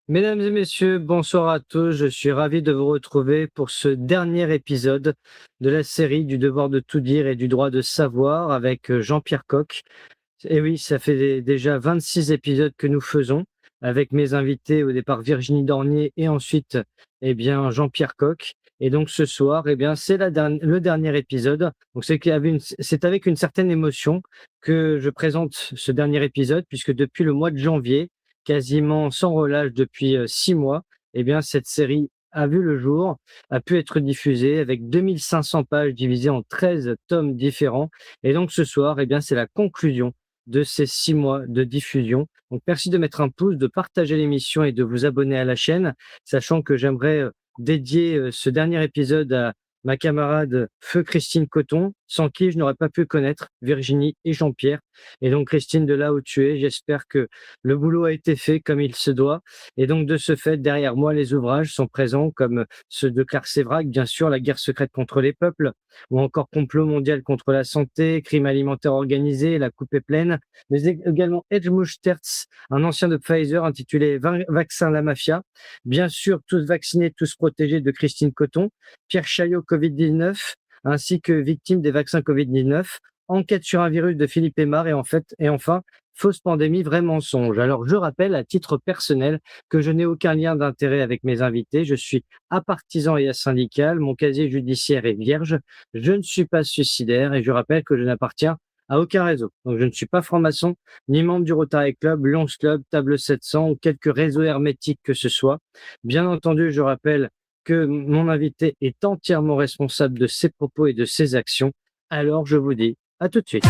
Mesdames et messieurs, bonsoir à tous. Je suis ravi de vous retrouver pour ce dernier épisode de la série du devoir de tout dire et du droit de savoir avec Jean-Pierre Coq. Et oui, ça fait déjà 26 épisodes que nous faisons avec mes invités au départ Virginie Dornier et ensuite Jean-Pierre Coq. Et donc ce soir, c'est le dernier épisode. Donc c'est avec une certaine émotion que je présente ce dernier épisode puisque depuis le mois de janvier, quasiment sans relâche depuis 6 mois, cette série a vu le jour, a pu être diffusée avec 2500 pages divisées en 13 tomes différents. Et donc ce soir, c'est la conclusion de ces 6 mois de diffusion. Donc merci de mettre un pouce, de partager l'émission et de vous abonner à la chaîne, sachant que j'aimerais dédier ce dernier épisode à ma camarade Feu Christine Coton, sans qui je n'aurais pas pu connaître Virginie et Jean-Pierre. Et donc Christine, de là où tu es, j'espère que le boulot a été fait comme il se doit. Et donc de ce fait, derrière moi, les ouvrages sont présents comme ceux de Claire Sévrac, bien sûr, La guerre secrète contre les peuples, ou encore Complot mondial contre la santé, Crime alimentaire organisé, La coupe est pleine, mais également Edmund Sterz, un ancien de Pfizer, intitulé Vaccin la mafia. Bien sûr, Tous vaccinés, tous protégés de Christine Coton, Pierre Chaillot, Covid-19, ainsi que Victimes des vaccins Covid-19, Enquête sur un virus de Philippe Aymar et enfin Fausse pandémie, vrai mensonge. Alors je rappelle à titre personnel que je n'ai aucun lien d'intérêt avec mes invités. Je suis apartisan et asyndical, mon casier judiciaire est vierge, je ne suis pas suicidaire et je rappelle que je n'appartiens à aucun réseau. Donc je ne suis pas franc-maçon, ni membre du Rotary Club, Lions Club, Table 700 ou quelque réseau hermétique que ce soit. Bien entendu, je rappelle que mon invité est entièrement responsable de ses propos et de ses actions. Alors je vous dis à tout de suite.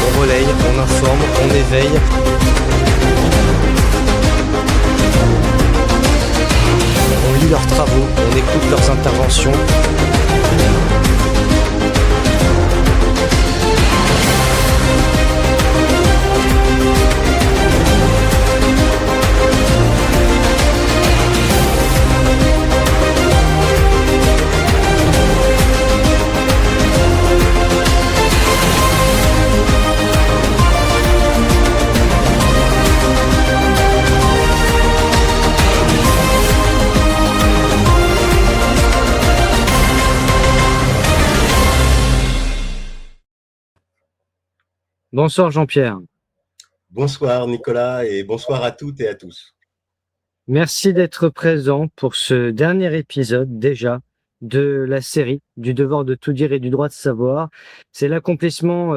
On relaye, on informe, on éveille. On lit leurs travaux, on écoute leurs interventions. Bonsoir Jean-Pierre. Bonsoir Nicolas et bonsoir à toutes et à tous. Merci d'être présent pour ce dernier épisode déjà de la série du devoir de tout dire et du droit de savoir. C'est l'accomplissement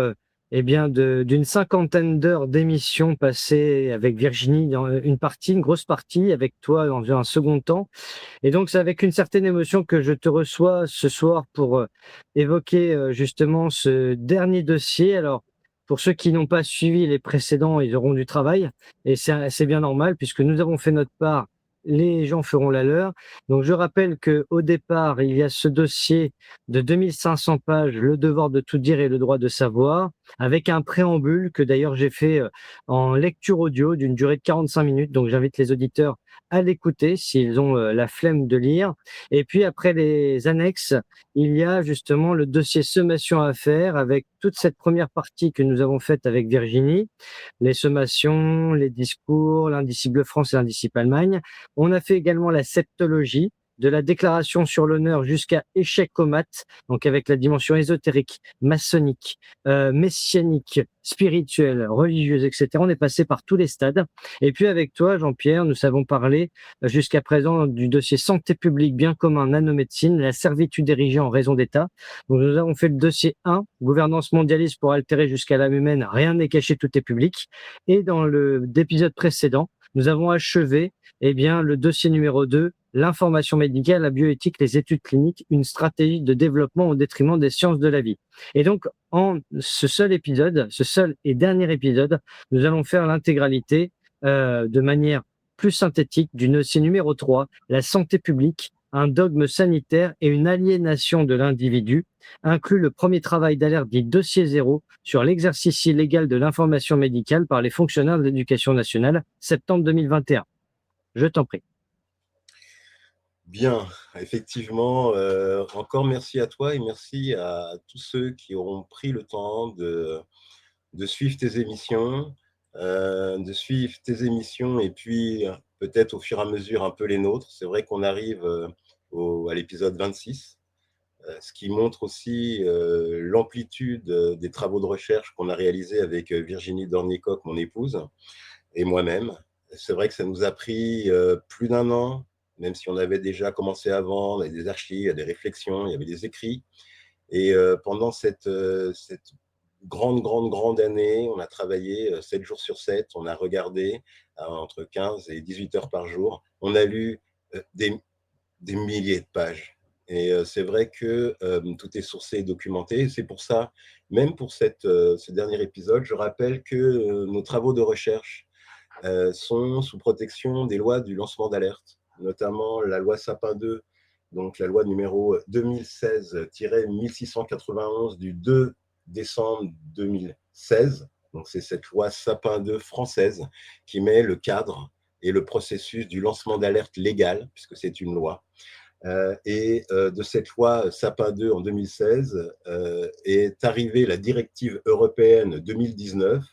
d'une cinquantaine d'heures d'émissions passées avec Virginie dans une grosse partie, avec toi dans un second temps. Et donc c'est avec une certaine émotion que je te reçois ce soir pour évoquer justement ce dernier dossier. Alors, pour ceux qui n'ont pas suivi les précédents, ils auront du travail et c'est bien normal puisque nous avons fait notre part, les gens feront la leur. Donc je rappelle qu'au départ, il y a ce dossier de 2500 pages, le devoir de tout dire et le droit de savoir, avec un préambule que d'ailleurs j'ai fait en lecture audio d'une durée de 45 minutes. Donc j'invite les auditeurs à l'écouter s'ils ont la flemme de lire. Et puis après les annexes, il y a justement le dossier sommation à faire avec toute cette première partie que nous avons faite avec Virginie, les sommations, les discours, l'indicible France et l'indicible Allemagne. On a fait également la septologie, de la déclaration sur l'honneur jusqu'à échec au mat, donc avec la dimension ésotérique, maçonnique, messianique, spirituelle, religieuse, etc. On est passé par tous les stades. Et puis avec toi, Jean-Pierre, nous avons parlé jusqu'à présent du dossier santé publique, bien commun, naноmédecine, la servitude érigée en raison d'État. Donc nous avons fait le dossier 1, gouvernance mondialiste pour altérer jusqu'à l'âme humaine, rien n'est caché, tout est public. Et dans l'épisode précédent, nous avons achevé le dossier numéro 2, l'information médicale, la bioéthique, les études cliniques, une stratégie de développement au détriment des sciences de la vie. Et donc, en ce seul et dernier épisode, nous allons faire l'intégralité de manière plus synthétique du dossier numéro 3, la santé publique, un dogme sanitaire et une aliénation de l'individu, inclut le premier travail d'alerte dit dossier 0 sur l'exercice illégal de l'information médicale par les fonctionnaires de l'éducation nationale, septembre 2021. Je t'en prie. Bien, effectivement, encore merci à toi et merci à tous ceux qui auront pris le temps de suivre tes émissions, et puis peut-être au fur et à mesure un peu les nôtres. C'est vrai qu'on arrive à l'épisode 26, ce qui montre aussi l'amplitude des travaux de recherche qu'on a réalisés avec Virginie Dornicock, mon épouse, et moi-même. C'est vrai que ça nous a pris plus d'un an, même si on avait déjà commencé avant, on avait des archives, il y a des réflexions, il y avait des écrits. Et pendant cette grande année, on a travaillé 7 jours sur 7, on a regardé entre 15 et 18 heures par jour. On a lu des milliers de pages. Et c'est vrai que tout est sourcé et documenté. C'est pour ça, même pour ce dernier épisode, je rappelle que nos travaux de recherche sont sous protection des lois du lancement d'alerte, notamment la loi Sapin 2, donc la loi numéro 2016-1691 du 2 décembre 2016. Donc c'est cette loi Sapin 2 française qui met le cadre et le processus du lancement d'alerte légal, puisque c'est une loi. De cette loi Sapin 2 en 2016 est arrivée la directive européenne 2019.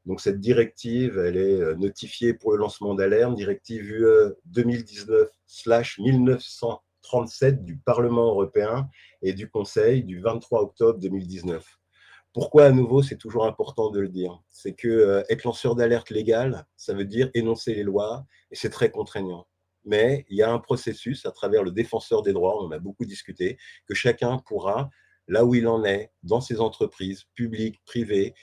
Donc cette directive, elle est notifiée pour le lancement d'alerte, directive UE 2019/1937 du Parlement européen et du Conseil du 23 octobre 2019. Pourquoi à nouveau, c'est toujours important de le dire, c'est que être lanceur d'alerte légal, ça veut dire énoncer les lois et c'est très contraignant. Mais il y a un processus à travers le défenseur des droits, on en a beaucoup discuté, que chacun pourra, là où il en est, dans ses entreprises, publiques, privées,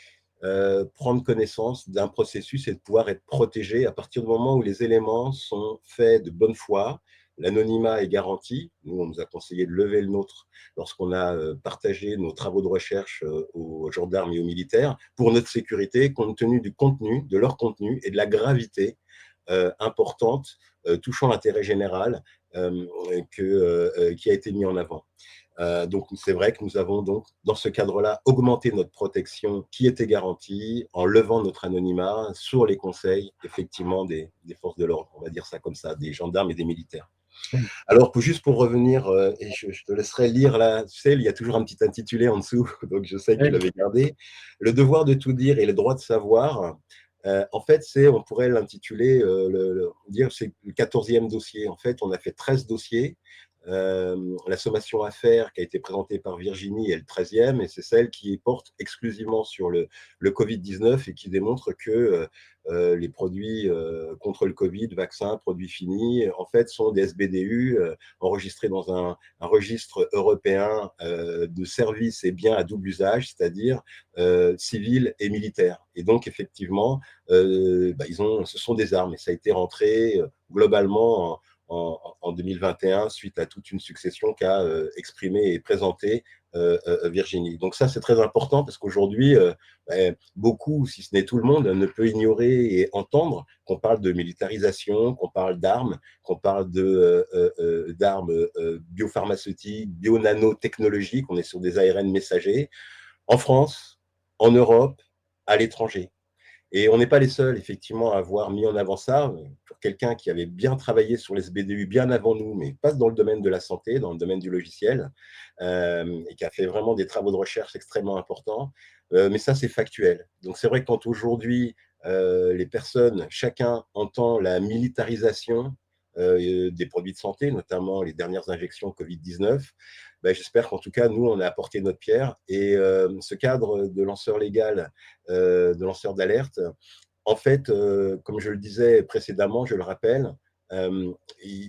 prendre connaissance d'un processus et de pouvoir être protégé à partir du moment où les éléments sont faits de bonne foi. L'anonymat est garanti. Nous, on nous a conseillé de lever le nôtre lorsqu'on a partagé nos travaux de recherche aux gendarmes et aux militaires pour notre sécurité, compte tenu du contenu, de leur contenu et de la gravité importante touchant l'intérêt général qui a été mis en avant. Donc c'est vrai que nous avons donc dans ce cadre-là augmenté notre protection qui était garantie en levant notre anonymat sur les conseils effectivement des forces de l'ordre, on va dire ça comme ça, des gendarmes et des militaires. Alors juste pour revenir, et je te laisserai lire là, tu sais, il y a toujours un petit intitulé en dessous, donc je sais que tu Oui. l'avais gardé. Le devoir de tout dire et le droit de savoir, en fait, on pourrait l'intituler, dire c'est le 14e dossier. En fait, on a fait 13 dossiers. La sommation à faire qui a été présentée par Virginie est le 13e et c'est celle qui porte exclusivement sur le Covid-19 et qui démontre que les produits contre le Covid, vaccins, produits finis, en fait, sont des SBDU enregistrés dans un registre européen de services et biens à double usage, c'est-à-dire civils et militaires. Et donc, effectivement, ce sont des armes et ça a été rentré globalement en 2021 suite à toute une succession qu'a exprimé et présenté Virginie. Donc ça, c'est très important parce qu'aujourd'hui, beaucoup, si ce n'est tout le monde, ne peut ignorer et entendre qu'on parle de militarisation, qu'on parle d'armes, qu'on parle d'armes biopharmaceutiques, bio-nanotechnologiques, on est sur des ARN messagers, en France, en Europe, à l'étranger. Et on n'est pas les seuls, effectivement, à avoir mis en avant ça. Pour quelqu'un qui avait bien travaillé sur les SBDU bien avant nous, mais pas dans le domaine de la santé, dans le domaine du logiciel, et qui a fait vraiment des travaux de recherche extrêmement importants. Mais ça, c'est factuel. Donc, c'est vrai que quand aujourd'hui, les personnes, chacun entend la militarisation des produits de santé, notamment les dernières injections Covid-19, j'espère qu'en tout cas, nous, on a apporté notre pierre. Et ce cadre de lanceur légal, de lanceur d'alerte, en fait, comme je le disais précédemment, je le rappelle, il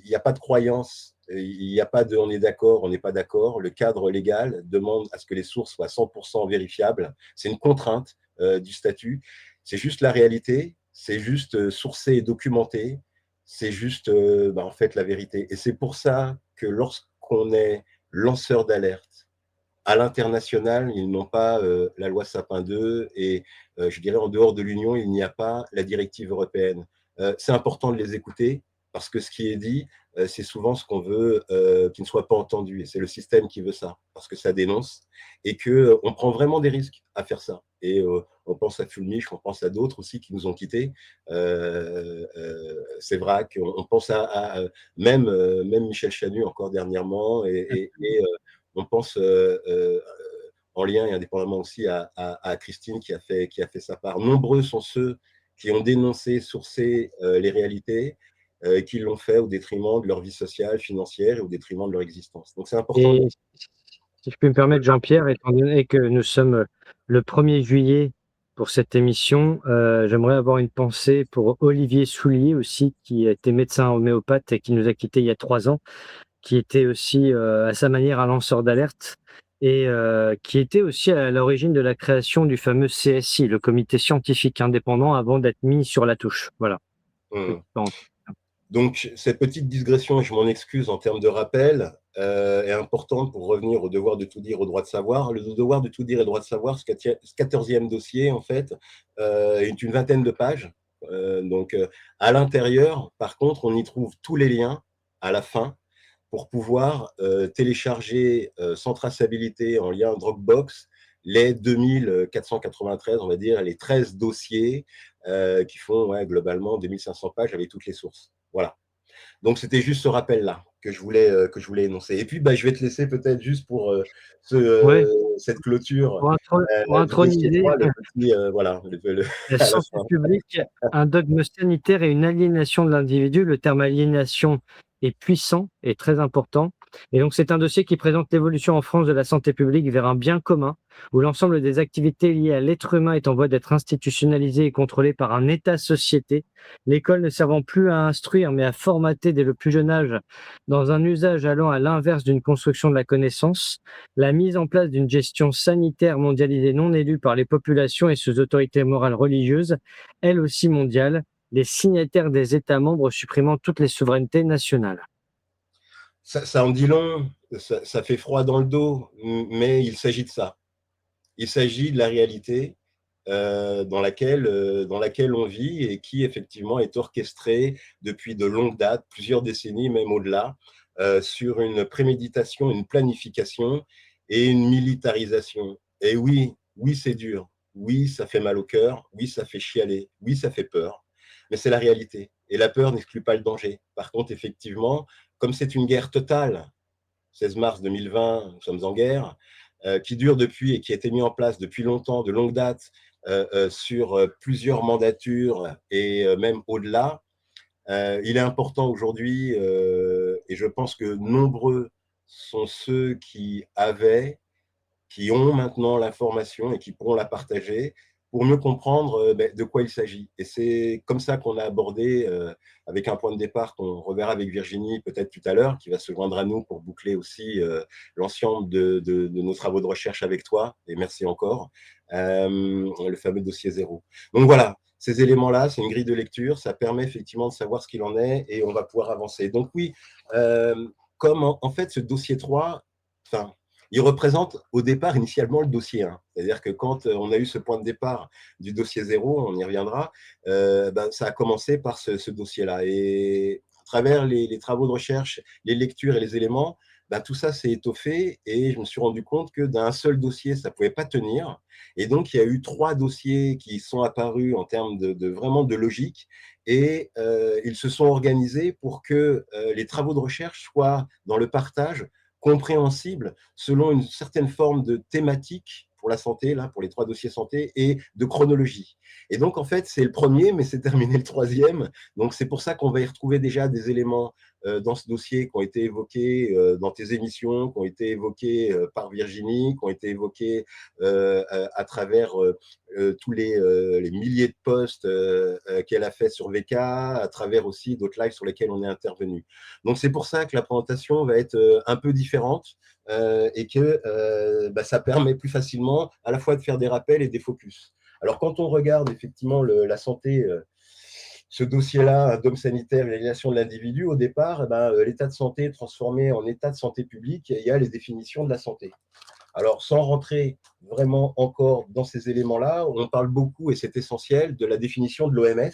n'y a pas de croyance, il n'y a pas de on est d'accord, on n'est pas d'accord. Le cadre légal demande à ce que les sources soient 100% vérifiables. C'est une contrainte du statut. C'est juste la réalité, c'est juste sourcé et documenté, c'est juste en fait la vérité. Et c'est pour ça que lorsqu'on est lanceur d'alerte, à l'international, ils n'ont pas la loi Sapin 2 et je dirais en dehors de l'Union, il n'y a pas la directive européenne. C'est important de les écouter parce que ce qui est dit, c'est souvent ce qu'on veut qui ne soit pas entendu et c'est le système qui veut ça parce que ça dénonce et que on prend vraiment des risques à faire ça. Et on pense à Fulmich, on pense à d'autres aussi qui nous ont quittés. Sévrac, on pense même Michel Chanu encore dernièrement, on pense en lien et indépendamment aussi à Christine qui a fait sa part. Nombreux sont ceux qui ont dénoncé, sourcé les réalités, qui l'ont fait au détriment de leur vie sociale, financière et au détriment de leur existence. Donc c'est important. Et si je peux me permettre, Jean-Pierre, étant donné que nous sommes le 1er juillet pour cette émission, j'aimerais avoir une pensée pour Olivier Soulier aussi, qui était médecin homéopathe et qui nous a quittés il y a 3 ans, qui était aussi à sa manière un lanceur d'alerte et qui était aussi à l'origine de la création du fameux CSI, le comité scientifique indépendant, avant d'être mis sur la touche. Voilà. Mmh. Donc, cette petite digression, et je m'en excuse en termes de rappel, est importante pour revenir au devoir de tout dire, au droit de savoir. Le devoir de tout dire et le droit de savoir, ce 14e dossier, en fait, est une vingtaine de pages. À l'intérieur, par contre, on y trouve tous les liens à la fin pour pouvoir télécharger sans traçabilité en lien Dropbox les 2493, on va dire, les 13 dossiers qui font globalement 2500 pages avec toutes les sources. Voilà. Donc, c'était juste ce rappel-là que je voulais énoncer. Et puis, je vais te laisser peut-être juste pour Ouais, cette clôture pour du dossier introniser 3, le petit, voilà, la à la santé fin. publique, un dogme sanitaire et une aliénation de l'individu. Le terme aliénation est puissant et très important. Et donc, c'est un dossier qui présente l'évolution en France de la santé publique vers un bien commun, où l'ensemble des activités liées à l'être humain est en voie d'être institutionnalisées et contrôlées par un État-société. L'école ne servant plus à instruire, mais à formater dès le plus jeune âge, dans un usage allant à l'inverse d'une construction de la connaissance. La mise en place d'une gestion sanitaire mondialisée non élue par les populations et sous autorité morale religieuse, elle aussi mondiale, les signataires des États membres supprimant toutes les souverainetés nationales. Ça en dit long, ça fait froid dans le dos, mais il s'agit de ça. Il s'agit de la réalité dans laquelle on vit et qui effectivement est orchestrée depuis de longues dates, plusieurs décennies, même au-delà, sur une préméditation, une planification et une militarisation. Et oui, oui, c'est dur. Oui, ça fait mal au cœur. Oui, ça fait chialer. Oui, ça fait peur. Mais c'est la réalité. Et la peur n'exclut pas le danger. Par contre, effectivement, comme c'est une guerre totale, 16 mars 2020, nous sommes en guerre, qui dure depuis et qui a été mis en place depuis longtemps, de longue date, sur plusieurs mandatures et même au-delà. Il est important aujourd'hui, et je pense que nombreux sont ceux qui ont maintenant l'information et qui pourront la partager pour mieux comprendre de quoi il s'agit. Et c'est comme ça qu'on a abordé, avec un point de départ qu'on reverra avec Virginie peut-être tout à l'heure, qui va se joindre à nous pour boucler aussi l'ensemble de nos travaux de recherche avec toi, et merci encore, le fameux dossier zéro. Donc voilà, ces éléments-là, c'est une grille de lecture, ça permet effectivement de savoir ce qu'il en est et on va pouvoir avancer. Donc oui, comme en fait ce dossier 3, enfin, il représente au départ initialement le dossier 1. C'est-à-dire que quand on a eu ce point de départ du dossier 0, on y reviendra, ça a commencé par ce dossier-là. Et à travers les travaux de recherche, les lectures et les éléments, tout ça s'est étoffé et je me suis rendu compte que d'un seul dossier, ça ne pouvait pas tenir. Et donc, il y a eu 3 dossiers qui sont apparus en termes vraiment de logique et ils se sont organisés pour que les travaux de recherche soient dans le partage compréhensible selon une certaine forme de thématique pour la santé, là, pour les 3 dossiers santé, et de chronologie. Et donc, en fait, c'est le premier, mais c'est terminé le troisième. Donc, c'est pour ça qu'on va y retrouver déjà des éléments dans ce dossier qui ont été évoqués dans tes émissions, qui ont été évoqués par Virginie, qui ont été évoqués à travers tous les milliers de posts qu'elle a fait sur VK, à travers aussi d'autres lives sur lesquels on est intervenu. Donc, c'est pour ça que la présentation va être un peu différente et que ça permet plus facilement à la fois de faire des rappels et des focus. Alors, quand on regarde effectivement la santé, ce dossier-là, un dôme sanitaire, l'aliénation de l'individu, au départ, l'état de santé est transformé en état de santé publique et il y a les définitions de la santé. Alors, sans rentrer vraiment encore dans ces éléments-là, on parle beaucoup, et c'est essentiel, de la définition de l'OMS,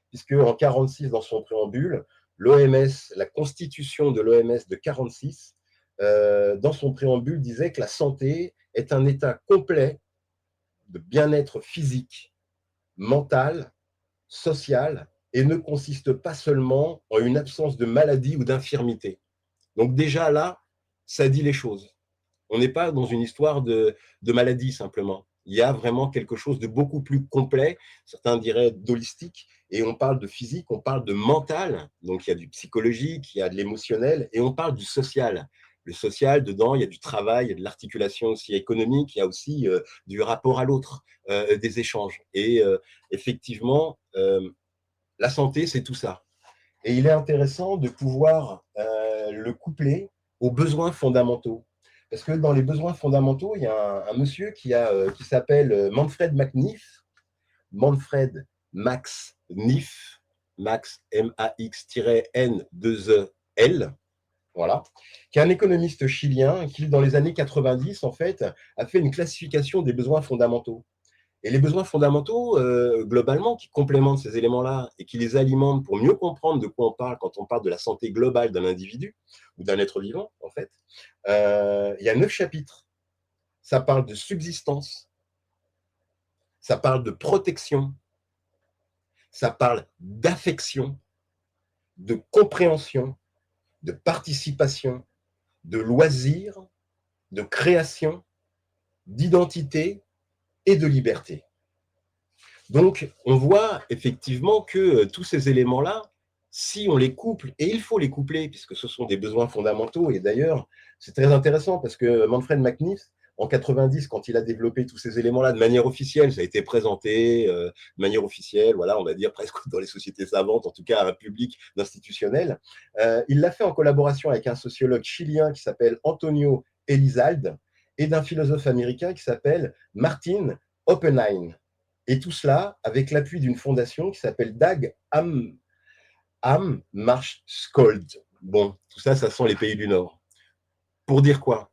puisque en 46, dans son préambule, l'OMS, la constitution de l'OMS de 46, dans son préambule, disait que la santé est un état complet de bien-être physique, mental, social et économique. Et donc, et ne consiste pas seulement en une absence de maladie ou d'infirmité. Donc déjà là, ça dit les choses. On n'est pas dans une histoire de maladie simplement. Il y a vraiment quelque chose de beaucoup plus complet, certains diraient d'holistique, et on parle de physique, on parle de mental, donc il y a du psychologique, il y a de l'émotionnel, et on parle du social. Le social, dedans, il y a du travail, il y a de l'articulation aussi économique, il y a aussi du rapport à l'autre, des échanges. Et effectivement, la santé, c'est tout ça. Et il est intéressant de pouvoir le coupler aux besoins fondamentaux. Parce que dans les besoins fondamentaux, il y a un monsieur qui s'appelle Manfred MacNiff, Manfred Max Niff, Max M-A-X-N-2-E-L, voilà, qui est un économiste chilien qui, dans les années 90, en fait, a fait une classification des besoins fondamentaux. Et les besoins fondamentaux, globalement, qui complémentent ces éléments-là et qui les alimentent pour mieux comprendre de quoi on parle quand on parle de la santé globale d'un individu ou d'un être vivant, en fait, il y a 9 chapitres. Ça parle de subsistance, ça parle de protection, ça parle d'affection, de compréhension, de participation, de loisir, de création, d'identité et de liberté. Donc, on voit effectivement que tous ces éléments-là, si on les couple, et il faut les coupler, puisque ce sont des besoins fondamentaux, et d'ailleurs, c'est très intéressant parce que Manfred MacNiff, en 90, quand il a développé tous ces éléments-là de manière officielle, ça a été présenté de manière officielle, voilà, on va dire presque dans les sociétés savantes, en tout cas à un public d'institutionnels. Il l'a fait en collaboration avec un sociologue chilien qui s'appelle Antonio Elizalde et d'un philosophe américain qui s'appelle Martin Oppenheim. Et tout cela avec l'appui d'une fondation qui s'appelle Dag Hammarskjöld. Bon, tout ça, ça sent les pays du Nord. Pour dire quoi,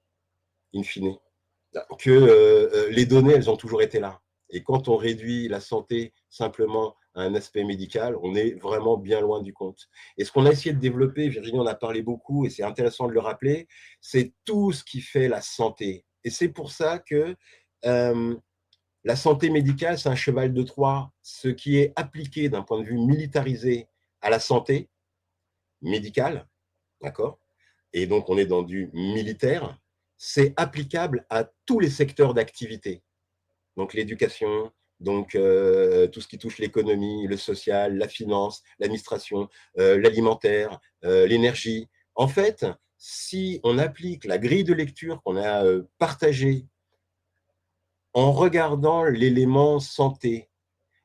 in fine? Que les données, elles ont toujours été là. Et quand on réduit la santé simplement à un aspect médical, on est vraiment bien loin du compte. Et ce qu'on a essayé de développer, Virginie en a parlé beaucoup, et c'est intéressant de le rappeler, c'est tout ce qui fait la santé. Et c'est pour ça que la santé médicale, c'est un cheval de Troie. Ce qui est appliqué d'un point de vue militarisé à la santé médicale, d'accord? Et donc, on est dans du militaire, c'est applicable à tous les secteurs d'activité. Donc, l'éducation, donc tout ce qui touche l'économie, le social, la finance, l'administration, l'alimentaire, l'énergie. En fait, si on applique la grille de lecture qu'on a partagée en regardant l'élément santé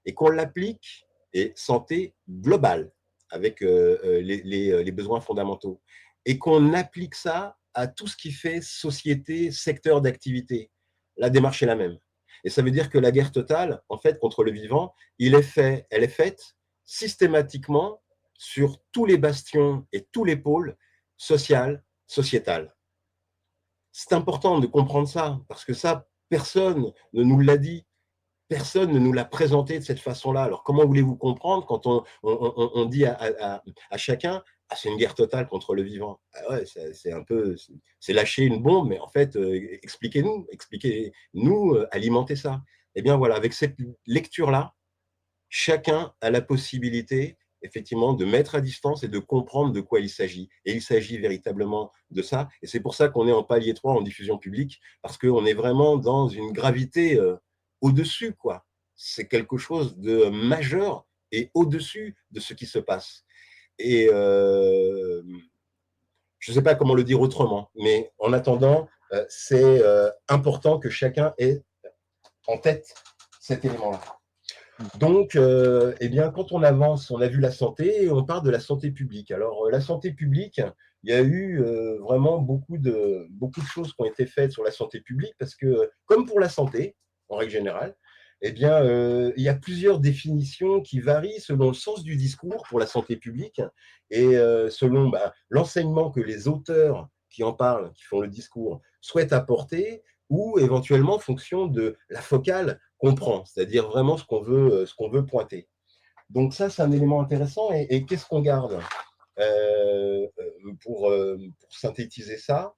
et qu'on l'applique, et santé globale, avec les besoins fondamentaux, et qu'on applique ça à tout ce qui fait société, secteur d'activité, la démarche est la même. Et ça veut dire que la guerre totale, en fait, contre le vivant, elle est faite systématiquement sur tous les bastions et tous les pôles social, sociétal. C'est important de comprendre ça, parce que ça, personne ne nous l'a dit. Personne ne nous l'a présenté de cette façon-là. Alors, comment voulez-vous comprendre quand on dit à chacun ah, c'est une guerre totale contre le vivant? Ah ouais, c'est un peu, c'est lâcher une bombe, mais en fait, expliquez-nous, alimentez ça. Eh bien voilà, avec cette lecture-là, chacun a la possibilité effectivement de mettre à distance et de comprendre de quoi il s'agit. Et il s'agit véritablement de ça. Et c'est pour ça qu'on est en palier 3 en diffusion publique, parce qu'on est vraiment dans une gravité au-dessus, quoi. C'est quelque chose de majeur et au-dessus de ce qui se passe. Et je ne sais pas comment le dire autrement, mais en attendant, c'est important que chacun ait en tête cet élément-là. Donc, eh bien, quand on avance, on a vu la santé et on parle de la santé publique. Alors, la santé publique, il y a eu vraiment beaucoup de choses qui ont été faites sur la santé publique parce que, comme pour la santé, en règle générale, eh bien, il y a plusieurs définitions qui varient selon le sens du discours pour la santé publique et selon l'enseignement que les auteurs qui en parlent, qui font le discours, souhaitent apporter ou éventuellement en fonction de la focale qu'on prend, c'est-à-dire vraiment ce qu'on veut pointer. Donc ça, c'est un élément intéressant. Et qu'est-ce qu'on garde pour synthétiser ça?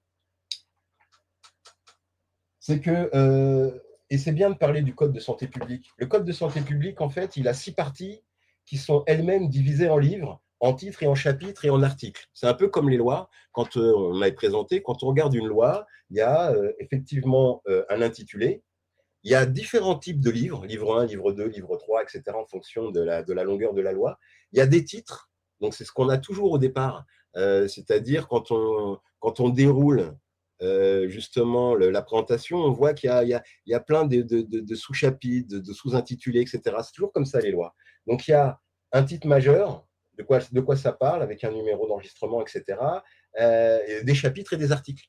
C'est que, et c'est bien de parler du code de santé publique. Le code de santé publique, en fait, il a 6 parties qui sont elles-mêmes divisées en livres, en titres et en chapitres et en articles. C'est un peu comme les lois. Quand on avait présenté, quand on regarde une loi, il y a effectivement un intitulé. Il y a différents types de livres, livre 1, livre 2, livre 3, etc., en fonction de la longueur de la loi. Il y a des titres, donc c'est ce qu'on a toujours au départ, c'est-à-dire quand on déroule justement la présentation, on voit qu'il y a plein de sous-chapitres, de sous-intitulés, etc. C'est toujours comme ça les lois. Donc il y a un titre majeur, de quoi ça parle, avec un numéro d'enregistrement, etc., et des chapitres et des articles.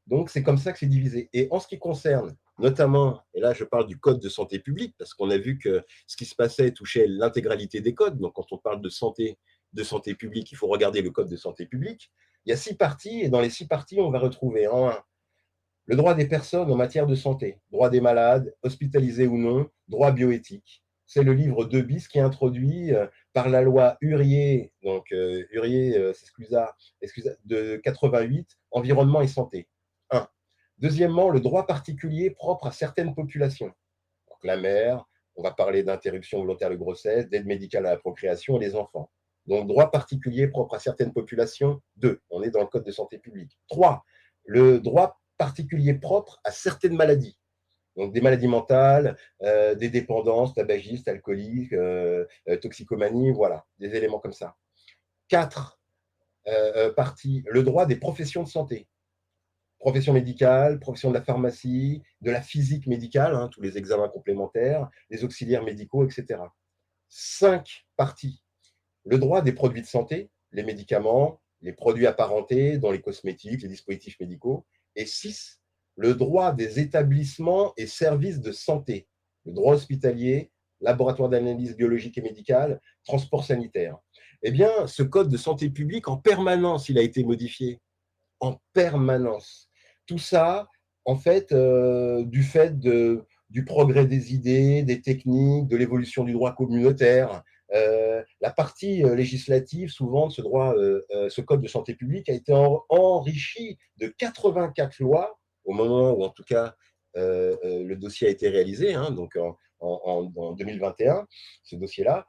Donc, c'est comme ça que c'est divisé. Et en ce qui concerne, notamment, et là, je parle du code de santé publique, parce qu'on a vu que ce qui se passait touchait l'intégralité des codes. Donc, quand on parle de santé publique, il faut regarder le code de santé publique. Il y a 6 parties, et dans les 6 parties, on va retrouver en 1, le droit des personnes en matière de santé, droit des malades, hospitalisés ou non, droit bioéthique. C'est le livre 2 bis qui est introduit par la loi Hurier, donc Hurier, de 88, environnement et santé. 1. Deuxièmement, le droit particulier propre à certaines populations. Donc, la mère, on va parler d'interruption volontaire de grossesse, d'aide médicale à la procréation et les enfants. Donc, droit particulier propre à certaines populations. 2. On est dans le code de santé publique. 3. Le droit particulier propre à certaines maladies. Donc, des maladies mentales, des dépendances, tabagistes, alcooliques, toxicomanie, voilà, des éléments comme ça. 4. Partie, le droit des professions de santé. Profession médicale, profession de la pharmacie, de la physique médicale, tous les examens complémentaires, les auxiliaires médicaux, etc. 5 parties. Le droit des produits de santé, les médicaments, les produits apparentés, dont les cosmétiques, les dispositifs médicaux. Et 6, le droit des établissements et services de santé, le droit hospitalier, laboratoire d'analyse biologique et médicale, transport sanitaire. Eh bien, ce code de santé publique, en permanence, il a été modifié. En permanence. Tout ça, en fait, du fait du progrès des idées, des techniques, de l'évolution du droit communautaire. La partie législative, souvent, de ce code de santé publique a été enrichi de 84 lois au moment où, en tout cas, le dossier a été réalisé, donc en 2021, ce dossier-là,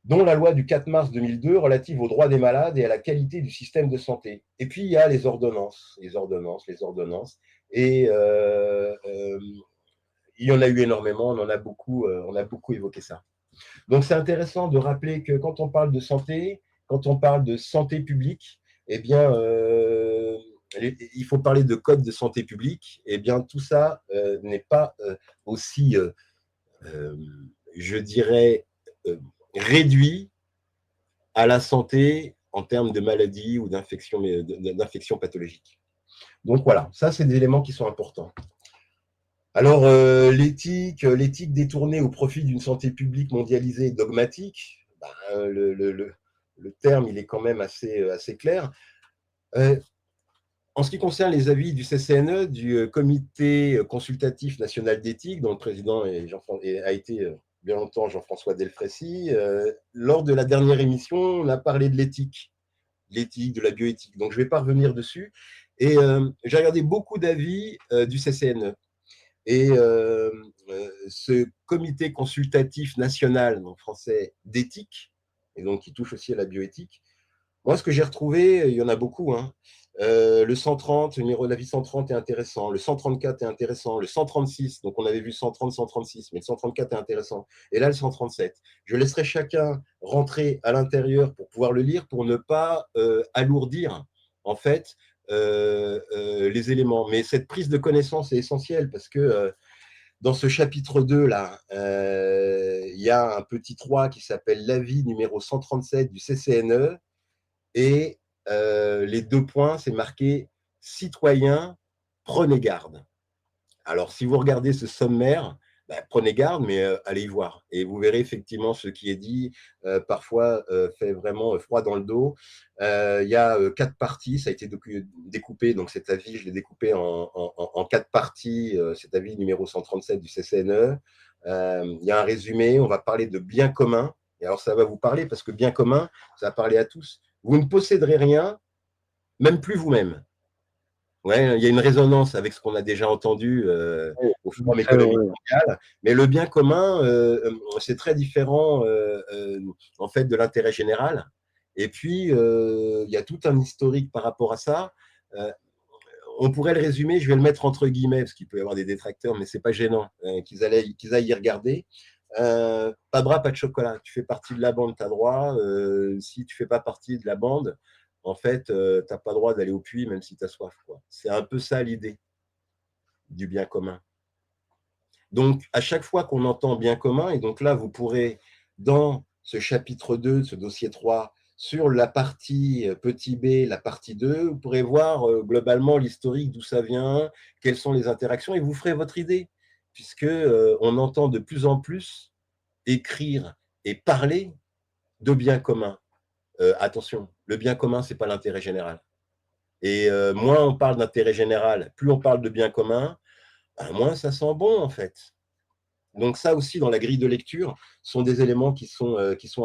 dont la loi du 4 mars 2002 relative aux droits des malades et à la qualité du système de santé. Et puis, il y a les ordonnances. Et il y en a eu énormément, on a beaucoup évoqué ça. Donc, c'est intéressant de rappeler que quand on parle de santé, quand on parle de santé publique, eh bien, il faut parler de code de santé publique. Eh bien, tout ça n'est pas aussi, je dirais, réduit à la santé en termes de maladies ou d'infections pathologiques. Donc voilà, ça, c'est des éléments qui sont importants. Alors, l'éthique détournée au profit d'une santé publique mondialisée et dogmatique, le terme, il est quand même assez clair. En ce qui concerne les avis du CCNE, du Comité consultatif national d'éthique, dont le président a été bien longtemps Jean-François Delfraissy, lors de la dernière émission, on a parlé de l'éthique, de la bioéthique. Donc, je ne vais pas revenir dessus. Et j'ai regardé beaucoup d'avis du CCNE. Et ce comité consultatif national, en français, d'éthique, et donc qui touche aussi à la bioéthique, moi, ce que j'ai retrouvé, il y en a beaucoup. Le 130, le numéro d'avis 130 est intéressant. Le 134 est intéressant. Le 136, donc on avait vu 130, 136, mais le 134 est intéressant. Et là, le 137. Je laisserai chacun rentrer à l'intérieur pour pouvoir le lire, pour ne pas alourdir, en fait, les éléments. Mais cette prise de connaissance est essentielle parce que dans ce chapitre 2, là, il y a un petit 3 qui s'appelle l'avis numéro 137 du CCNE. Et les 2 points, c'est marqué « Citoyens, prenez garde ». Alors, si vous regardez ce sommaire, prenez garde, mais allez y voir. Et vous verrez effectivement ce qui est dit, parfois fait vraiment froid dans le dos. Il y a 4 parties, ça a été découpé, donc cet avis, je l'ai découpé en 4 parties, cet avis numéro 137 du CCNE. Il y a un résumé, on va parler de bien commun. Et alors, ça va vous parler parce que bien commun, ça va parler à tous. Vous ne posséderez rien, même plus vous-même. Ouais, il y a une résonance avec ce qu'on a déjà entendu Oui, au Forum très économique heureux. mondial. Mais le bien commun, c'est très différent en fait de l'intérêt général. Et puis, il y a tout un historique par rapport à ça. Euh, on pourrait le résumer, je vais le mettre entre guillemets, parce qu'il peut y avoir des détracteurs, mais c'est pas gênant qu'ils aillent y regarder. Pas de bras, pas de chocolat. Tu fais partie de la bande, tu as droit. Si tu fais pas partie de la bande, en fait, tu n'as pas droit d'aller au puits, même si tu as soif. C'est un peu ça l'idée du bien commun. Donc, à chaque fois qu'on entend bien commun, et donc là, vous pourrez, dans ce chapitre 2, ce dossier 3, sur la partie petit b, la partie 2, vous pourrez voir globalement l'historique, d'où ça vient, quelles sont les interactions, et vous ferez votre idée, puisque on entend de plus en plus écrire et parler de bien commun. Attention, le bien commun, ce n'est pas l'intérêt général. Et moins on parle d'intérêt général, plus on parle de bien commun, moins ça sent bon en fait. Donc ça aussi, dans la grille de lecture, sont des éléments qui sont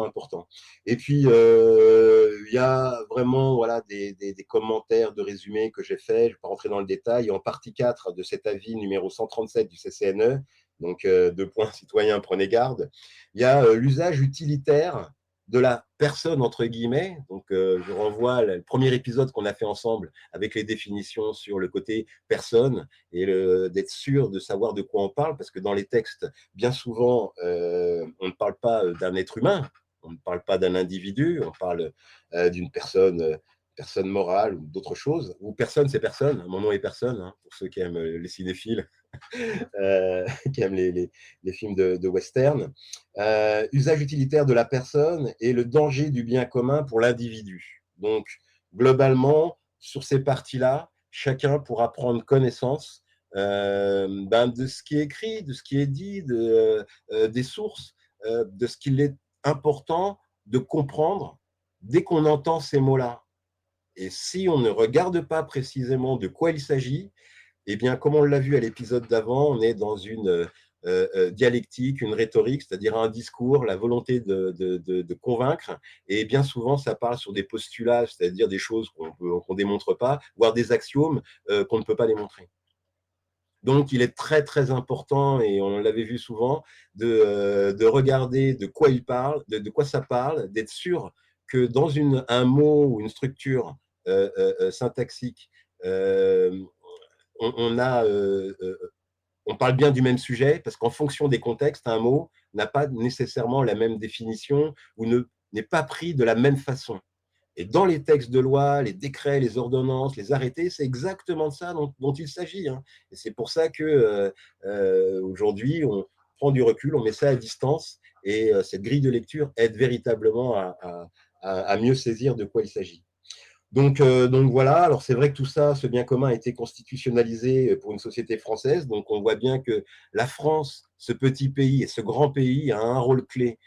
importants. Et puis, il y a vraiment voilà, des commentaires de résumé que j'ai fait, je ne vais pas rentrer dans le détail, en partie 4 de cet avis numéro 137 du CCNE, donc 2 points citoyens, prenez garde, il y a l'usage utilitaire de la personne, entre guillemets. Donc, je renvoie le premier épisode qu'on a fait ensemble avec les définitions sur le côté personne et d'être sûr de savoir de quoi on parle, parce que dans les textes, bien souvent, on ne parle pas d'un être humain, on ne parle pas d'un individu, on parle d'une personne morale ou d'autre chose. Ou personne, c'est personne. Mon nom est personne, hein, pour ceux qui aiment les cinéphiles, qui aiment les films de western. Usage utilitaire de la personne et le danger du bien commun pour l'individu. Donc, globalement, sur ces parties-là, chacun pourra prendre connaissance de ce qui est écrit, de ce qui est dit, des sources, de ce qu'il est important de comprendre dès qu'on entend ces mots-là. Et si on ne regarde pas précisément de quoi il s'agit, eh bien, comme on l'a vu à l'épisode d'avant, on est dans une dialectique, une rhétorique, c'est-à-dire un discours, la volonté de convaincre. Et bien souvent, ça parle sur des postulats, c'est-à-dire des choses qu'on ne démontre pas, voire des axiomes qu'on ne peut pas démontrer. Donc, il est très, très important, et on l'avait vu souvent, de regarder de quoi il parle, de quoi ça parle, d'être sûr que dans un mot ou une structure syntaxique, euh, on a on parle bien du même sujet, parce qu'en fonction des contextes, un mot n'a pas nécessairement la même définition ou n'est pas pris de la même façon. Et dans les textes de loi, les décrets, les ordonnances, les arrêtés, c'est exactement de ça dont il s'agit. Hein. Et c'est pour ça que aujourd'hui, on prend du recul, on met ça à distance, et cette grille de lecture aide véritablement à mieux saisir de quoi il s'agit. Donc voilà, alors c'est vrai que tout ça, ce bien commun a été constitutionnalisé pour une société française, donc on voit bien que la France, ce petit pays et ce grand pays, a un rôle clé.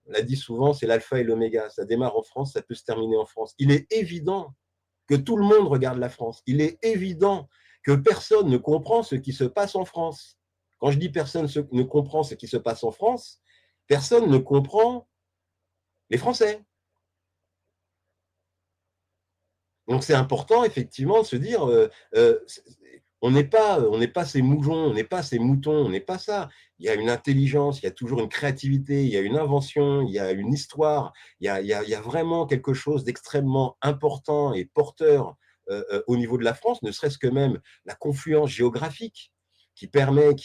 On l'a dit souvent, c'est l'alpha et l'oméga, ça démarre en France, ça peut se terminer en France. Il est évident que tout le monde regarde la France, il est évident que personne ne comprend ce qui se passe en France. Quand je dis personne ne comprend ce qui se passe en France, personne ne comprend les Français. Donc c'est important effectivement de se dire, on n'est pas ces moujons, on n'est pas ces moutons, on n'est pas ça. Il y a une intelligence, il y a toujours une créativité, il y a une invention, il y a une histoire, il y a vraiment quelque chose d'extrêmement important et porteur au niveau de la France, ne serait-ce que même la confluence géographique qui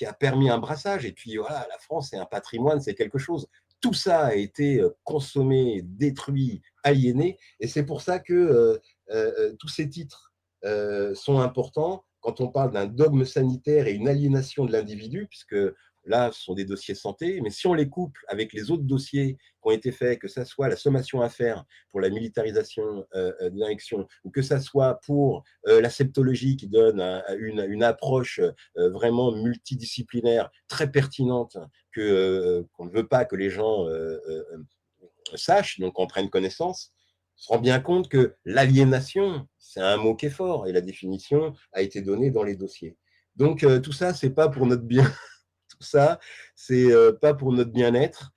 a permis un brassage. Et puis voilà, la France, c'est un patrimoine, c'est quelque chose. Tout ça a été consommé, détruit, aliéné, et c'est pour ça que tous ces titres sont importants quand on parle d'un dogme sanitaire et une aliénation de l'individu, puisque là, ce sont des dossiers santé, mais si on les couple avec les autres dossiers qui ont été faits, que ce soit la sommation à faire pour la militarisation de l'injection, ou que ce soit pour la septologie qui donne une approche vraiment multidisciplinaire, très pertinente, qu'on ne veut pas que les gens sachent, donc en prennent connaissance, se rend bien compte que l'aliénation, c'est un mot qui est fort, et la définition a été donnée dans les dossiers. Donc tout ça, c'est pas pour notre bien, tout ça, c'est pas pour notre bien-être.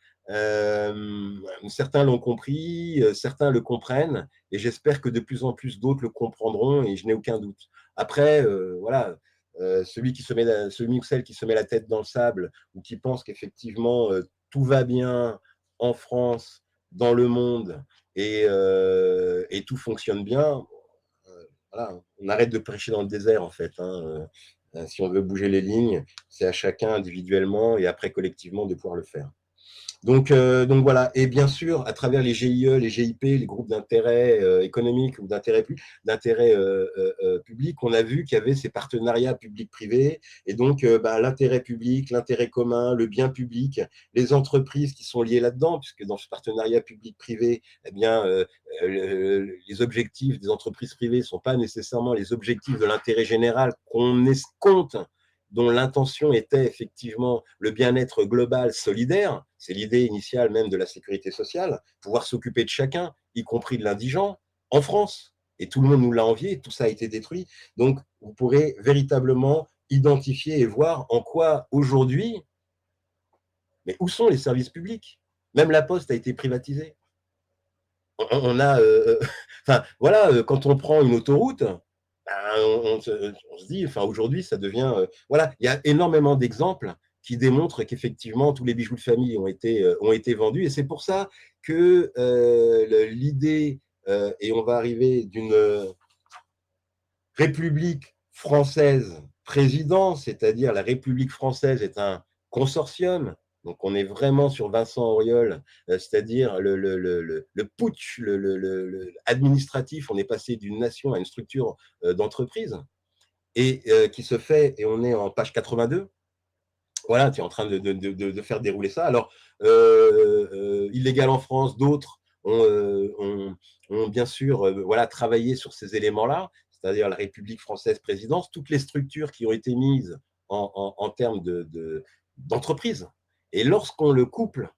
Certains l'ont compris, certains le comprennent, et j'espère que de plus en plus d'autres le comprendront, et je n'ai aucun doute. Après, voilà, celui ou celle qui se met la tête dans le sable ou qui pense qu'effectivement tout va bien en France, dans le monde et tout fonctionne bien, voilà, on arrête de prêcher dans le désert en fait. Si on veut bouger les lignes, c'est à chacun individuellement et après collectivement de pouvoir le faire. Donc voilà, et bien sûr, à travers les GIE, les GIP, les groupes d'intérêt économique ou d'intérêt public, on a vu qu'il y avait ces partenariats public-privé, et donc l'intérêt public, l'intérêt commun, le bien public, les entreprises qui sont liées là-dedans, puisque dans ce partenariat public-privé, eh bien, les objectifs des entreprises privées ne sont pas nécessairement les objectifs de l'intérêt général qu'on escompte, dont l'intention était effectivement le bien-être global solidaire, c'est l'idée initiale même de la sécurité sociale, pouvoir s'occuper de chacun, y compris de l'indigent, en France. Et tout le monde nous l'a envié, tout ça a été détruit. Donc, vous pourrez véritablement identifier et voir en quoi aujourd'hui, mais où sont les services publics? Même la Poste a été privatisée. On a, enfin, voilà, quand on prend une autoroute, on se dit, enfin, aujourd'hui, ça devient, voilà, il y a énormément d'exemples qui démontrent qu'effectivement, tous les bijoux de famille ont été vendus. Et c'est pour ça que l'idée, et on va arriver d'une République française président, c'est-à-dire la République française est un consortium. Donc, on est vraiment sur Vincent Auriol, c'est-à-dire le putsch administratif. On est passé d'une nation à une structure d'entreprise et qui se fait, et on est en page 82. Voilà, tu es en train de faire dérouler ça. Alors, illégal en France, d'autres ont bien sûr voilà, travaillé sur ces éléments-là, c'est-à-dire la République française présidence, toutes les structures qui ont été mises en termes d'entreprise. Et lorsqu'on le couple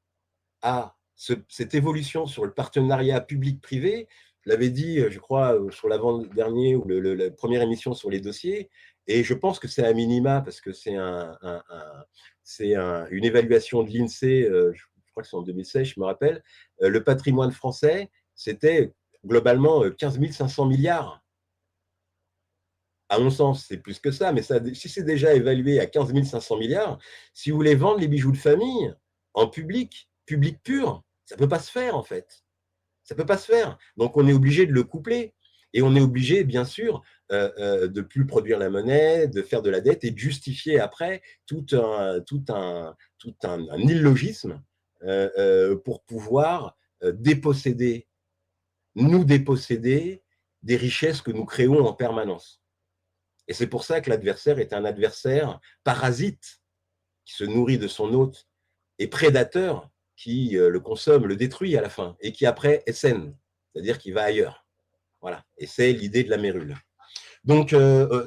à cette évolution sur le partenariat public-privé, je l'avais dit, je crois, sur l'avant-dernier ou la première émission sur les dossiers, et je pense que c'est à minima, parce que c'est une évaluation de l'INSEE, je crois que c'est en 2016, je me rappelle, le patrimoine français, c'était globalement 15 500 milliards. À mon sens, c'est plus que ça, mais ça, si c'est déjà évalué à 15 500 milliards, si vous voulez vendre les bijoux de famille en public, public pur, ça ne peut pas se faire en fait. Ça ne peut pas se faire. Donc on est obligé de le coupler. Et on est obligé, bien sûr, de ne plus produire la monnaie, de faire de la dette et de justifier après un illogisme pour pouvoir nous déposséder des richesses que nous créons en permanence. Et c'est pour ça que l'adversaire est un adversaire parasite qui se nourrit de son hôte et prédateur qui le consomme, le détruit à la fin et qui après essaime, c'est-à-dire qu'il va ailleurs. Voilà. Et c'est l'idée de la mérule. Donc,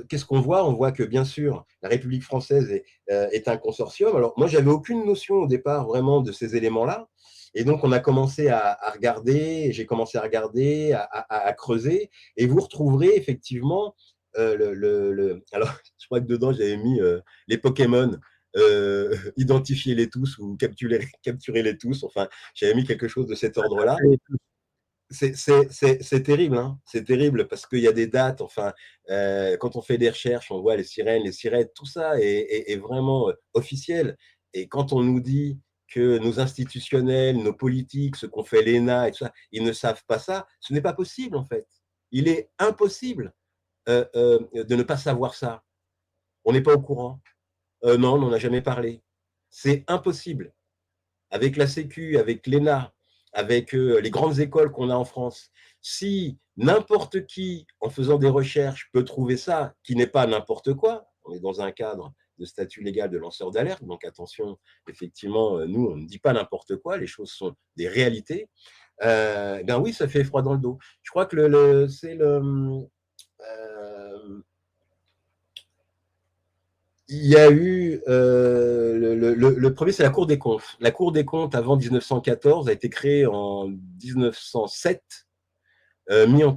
qu'est-ce qu'on voit? On voit que, bien sûr, la République française est un consortium. Alors, moi, j'avais aucune notion au départ vraiment de ces éléments-là. Et donc, on a commencé à regarder, j'ai commencé à regarder, à creuser. Et vous retrouverez effectivement, alors, je crois que dedans, j'avais mis les Pokémon, identifiez-les tous ou capturez-les tous. Enfin, j'avais mis quelque chose de cet ordre-là. C'est terrible, hein. C'est terrible parce qu'il y a des dates, enfin, quand on fait des recherches, on voit les sirènes, les sirettes, tout ça est vraiment officiel. Et quand on nous dit que nos institutionnels, nos politiques, ce qu'ont fait l'ENA et tout ça, ils ne savent pas ça, ce n'est pas possible en fait. Il est impossible de ne pas savoir ça. On n'est pas au courant. Non, on n'en a jamais parlé. C'est impossible. Avec la Sécu, avec l'ENA, avec les grandes écoles qu'on a en France, si n'importe qui, en faisant des recherches, peut trouver ça, qui n'est pas n'importe quoi, on est dans un cadre de statut légal de lanceur d'alerte, donc attention, effectivement, nous, on ne dit pas n'importe quoi, les choses sont des réalités, ben oui, ça fait froid dans le dos. Je crois que c'est il y a eu le premier, c'est la Cour des comptes. La Cour des comptes, avant 1914, a été créée en 1907, mis en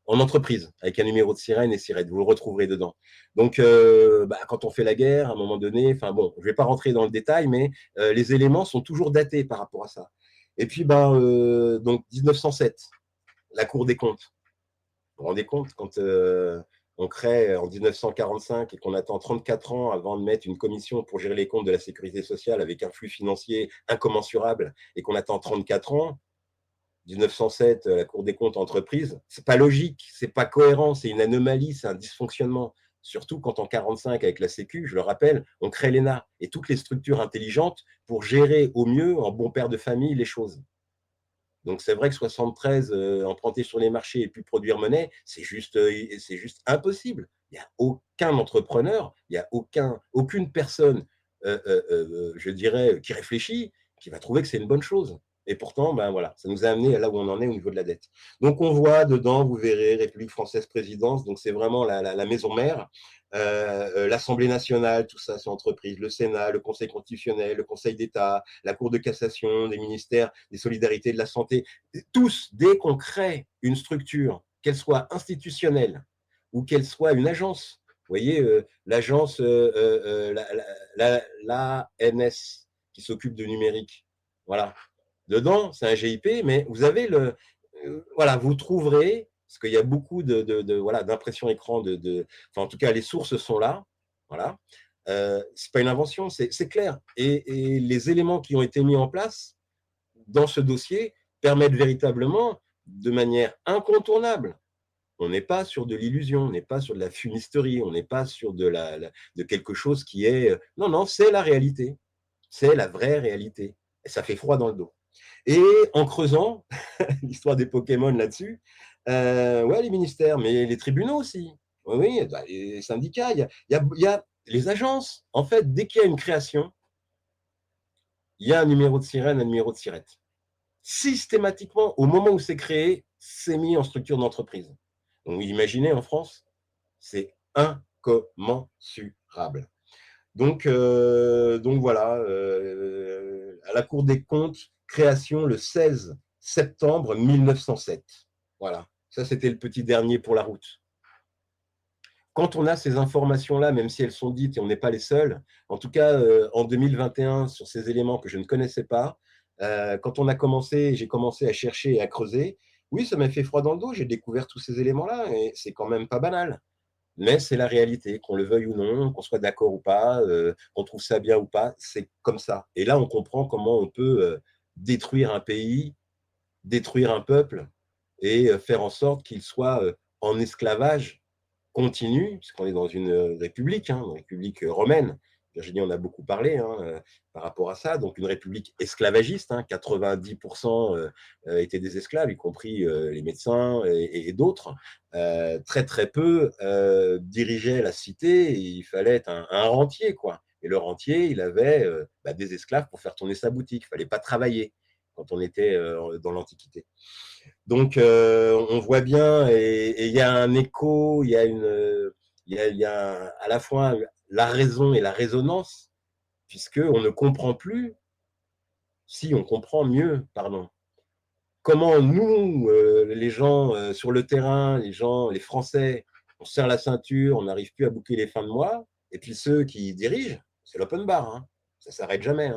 entreprise, avec un numéro de sirène et sirette. Vous le retrouverez dedans. Donc, quand on fait la guerre, à un moment donné, enfin bon, je ne vais pas rentrer dans le détail, mais les éléments sont toujours datés par rapport à ça. Et puis, donc 1907, la Cour des comptes. vous vous rendez compte quand on crée en 1945 et qu'on attend 34 ans avant de mettre une commission pour gérer les comptes de la sécurité sociale avec un flux financier incommensurable et qu'on attend 34 ans, 1907, la Cour des comptes entreprise, c'est pas logique, c'est pas cohérent, c'est une anomalie, c'est un dysfonctionnement. Surtout quand en 45 avec la Sécu, je le rappelle, on crée l'ENA et toutes les structures intelligentes pour gérer au mieux, en bon père de famille, les choses. Donc c'est vrai que 73 emprunter sur les marchés et puis produire monnaie, c'est juste impossible. Il n'y a aucun entrepreneur, il n'y a aucune personne, je dirais, qui réfléchit, qui va trouver que c'est une bonne chose. Et pourtant, ben voilà, ça nous a amené là où on en est au niveau de la dette. Donc on voit dedans, vous verrez, République française présidence, donc c'est vraiment la maison mère. L'Assemblée nationale, tout ça, c'est entreprise, le Sénat, le Conseil constitutionnel, le Conseil d'État, la Cour de cassation, des ministères des solidarités, de la santé, tous, dès qu'on crée une structure, qu'elle soit institutionnelle ou qu'elle soit une agence, vous voyez, l'agence, l'ANS qui s'occupe de numérique, voilà. Dedans, c'est un GIP, mais vous avez voilà, vous trouverez, parce qu'il y a beaucoup voilà, d'impression écran, enfin, en tout cas, les sources sont là, voilà. C'est pas une invention, c'est clair. Et les éléments qui ont été mis en place dans ce dossier permettent véritablement, de manière incontournable, on n'est pas sur de l'illusion, on n'est pas sur de la fumisterie, on n'est pas sur de quelque chose qui est… Non, non, c'est la réalité. C'est la vraie réalité. Et ça fait froid dans le dos. Et en creusant, l'histoire des Pokémon là-dessus, ouais, les ministères, mais les tribunaux aussi. Oui, oui, les syndicats, il y a les agences. En fait, dès qu'il y a une création, il y a un numéro de sirène, un numéro de sirette. Systématiquement, au moment où c'est créé, c'est mis en structure d'entreprise. Donc, imaginez en France, c'est incommensurable. Donc voilà, à la Cour des comptes, création le 16 septembre 1907. Voilà, ça c'était le petit dernier pour la route. Quand on a ces informations-là, même si elles sont dites et on n'est pas les seuls, en tout cas en 2021, sur ces éléments que je ne connaissais pas, quand j'ai commencé à chercher et à creuser, oui, ça m'a fait froid dans le dos, j'ai découvert tous ces éléments-là, et c'est quand même pas banal. Mais c'est la réalité, qu'on le veuille ou non, qu'on soit d'accord ou pas, qu'on trouve ça bien ou pas, c'est comme ça. Et là, on comprend comment on peut détruire un pays, détruire un peuple, et faire en sorte qu'il soit en esclavage continue, puisqu'on est dans une république, hein, une république romaine. Virginie en a beaucoup parlé par rapport à ça. Donc, une république esclavagiste, 90% étaient des esclaves, y compris les médecins et d'autres. Très, très peu dirigeaient la cité, et il fallait être un rentier, quoi. Et le rentier, il avait des esclaves pour faire tourner sa boutique. Il ne fallait pas travailler quand on était dans l'Antiquité. Donc, on voit bien, et il y a un écho, il y a à la fois la raison et la résonance, puisqu'on ne comprend plus, si on comprend mieux, pardon, comment nous, les gens sur le terrain, les Français, on se serre la ceinture, on n'arrive plus à boucler les fins de mois, et puis ceux qui dirigent, c'est l'open bar, ça ne s'arrête jamais.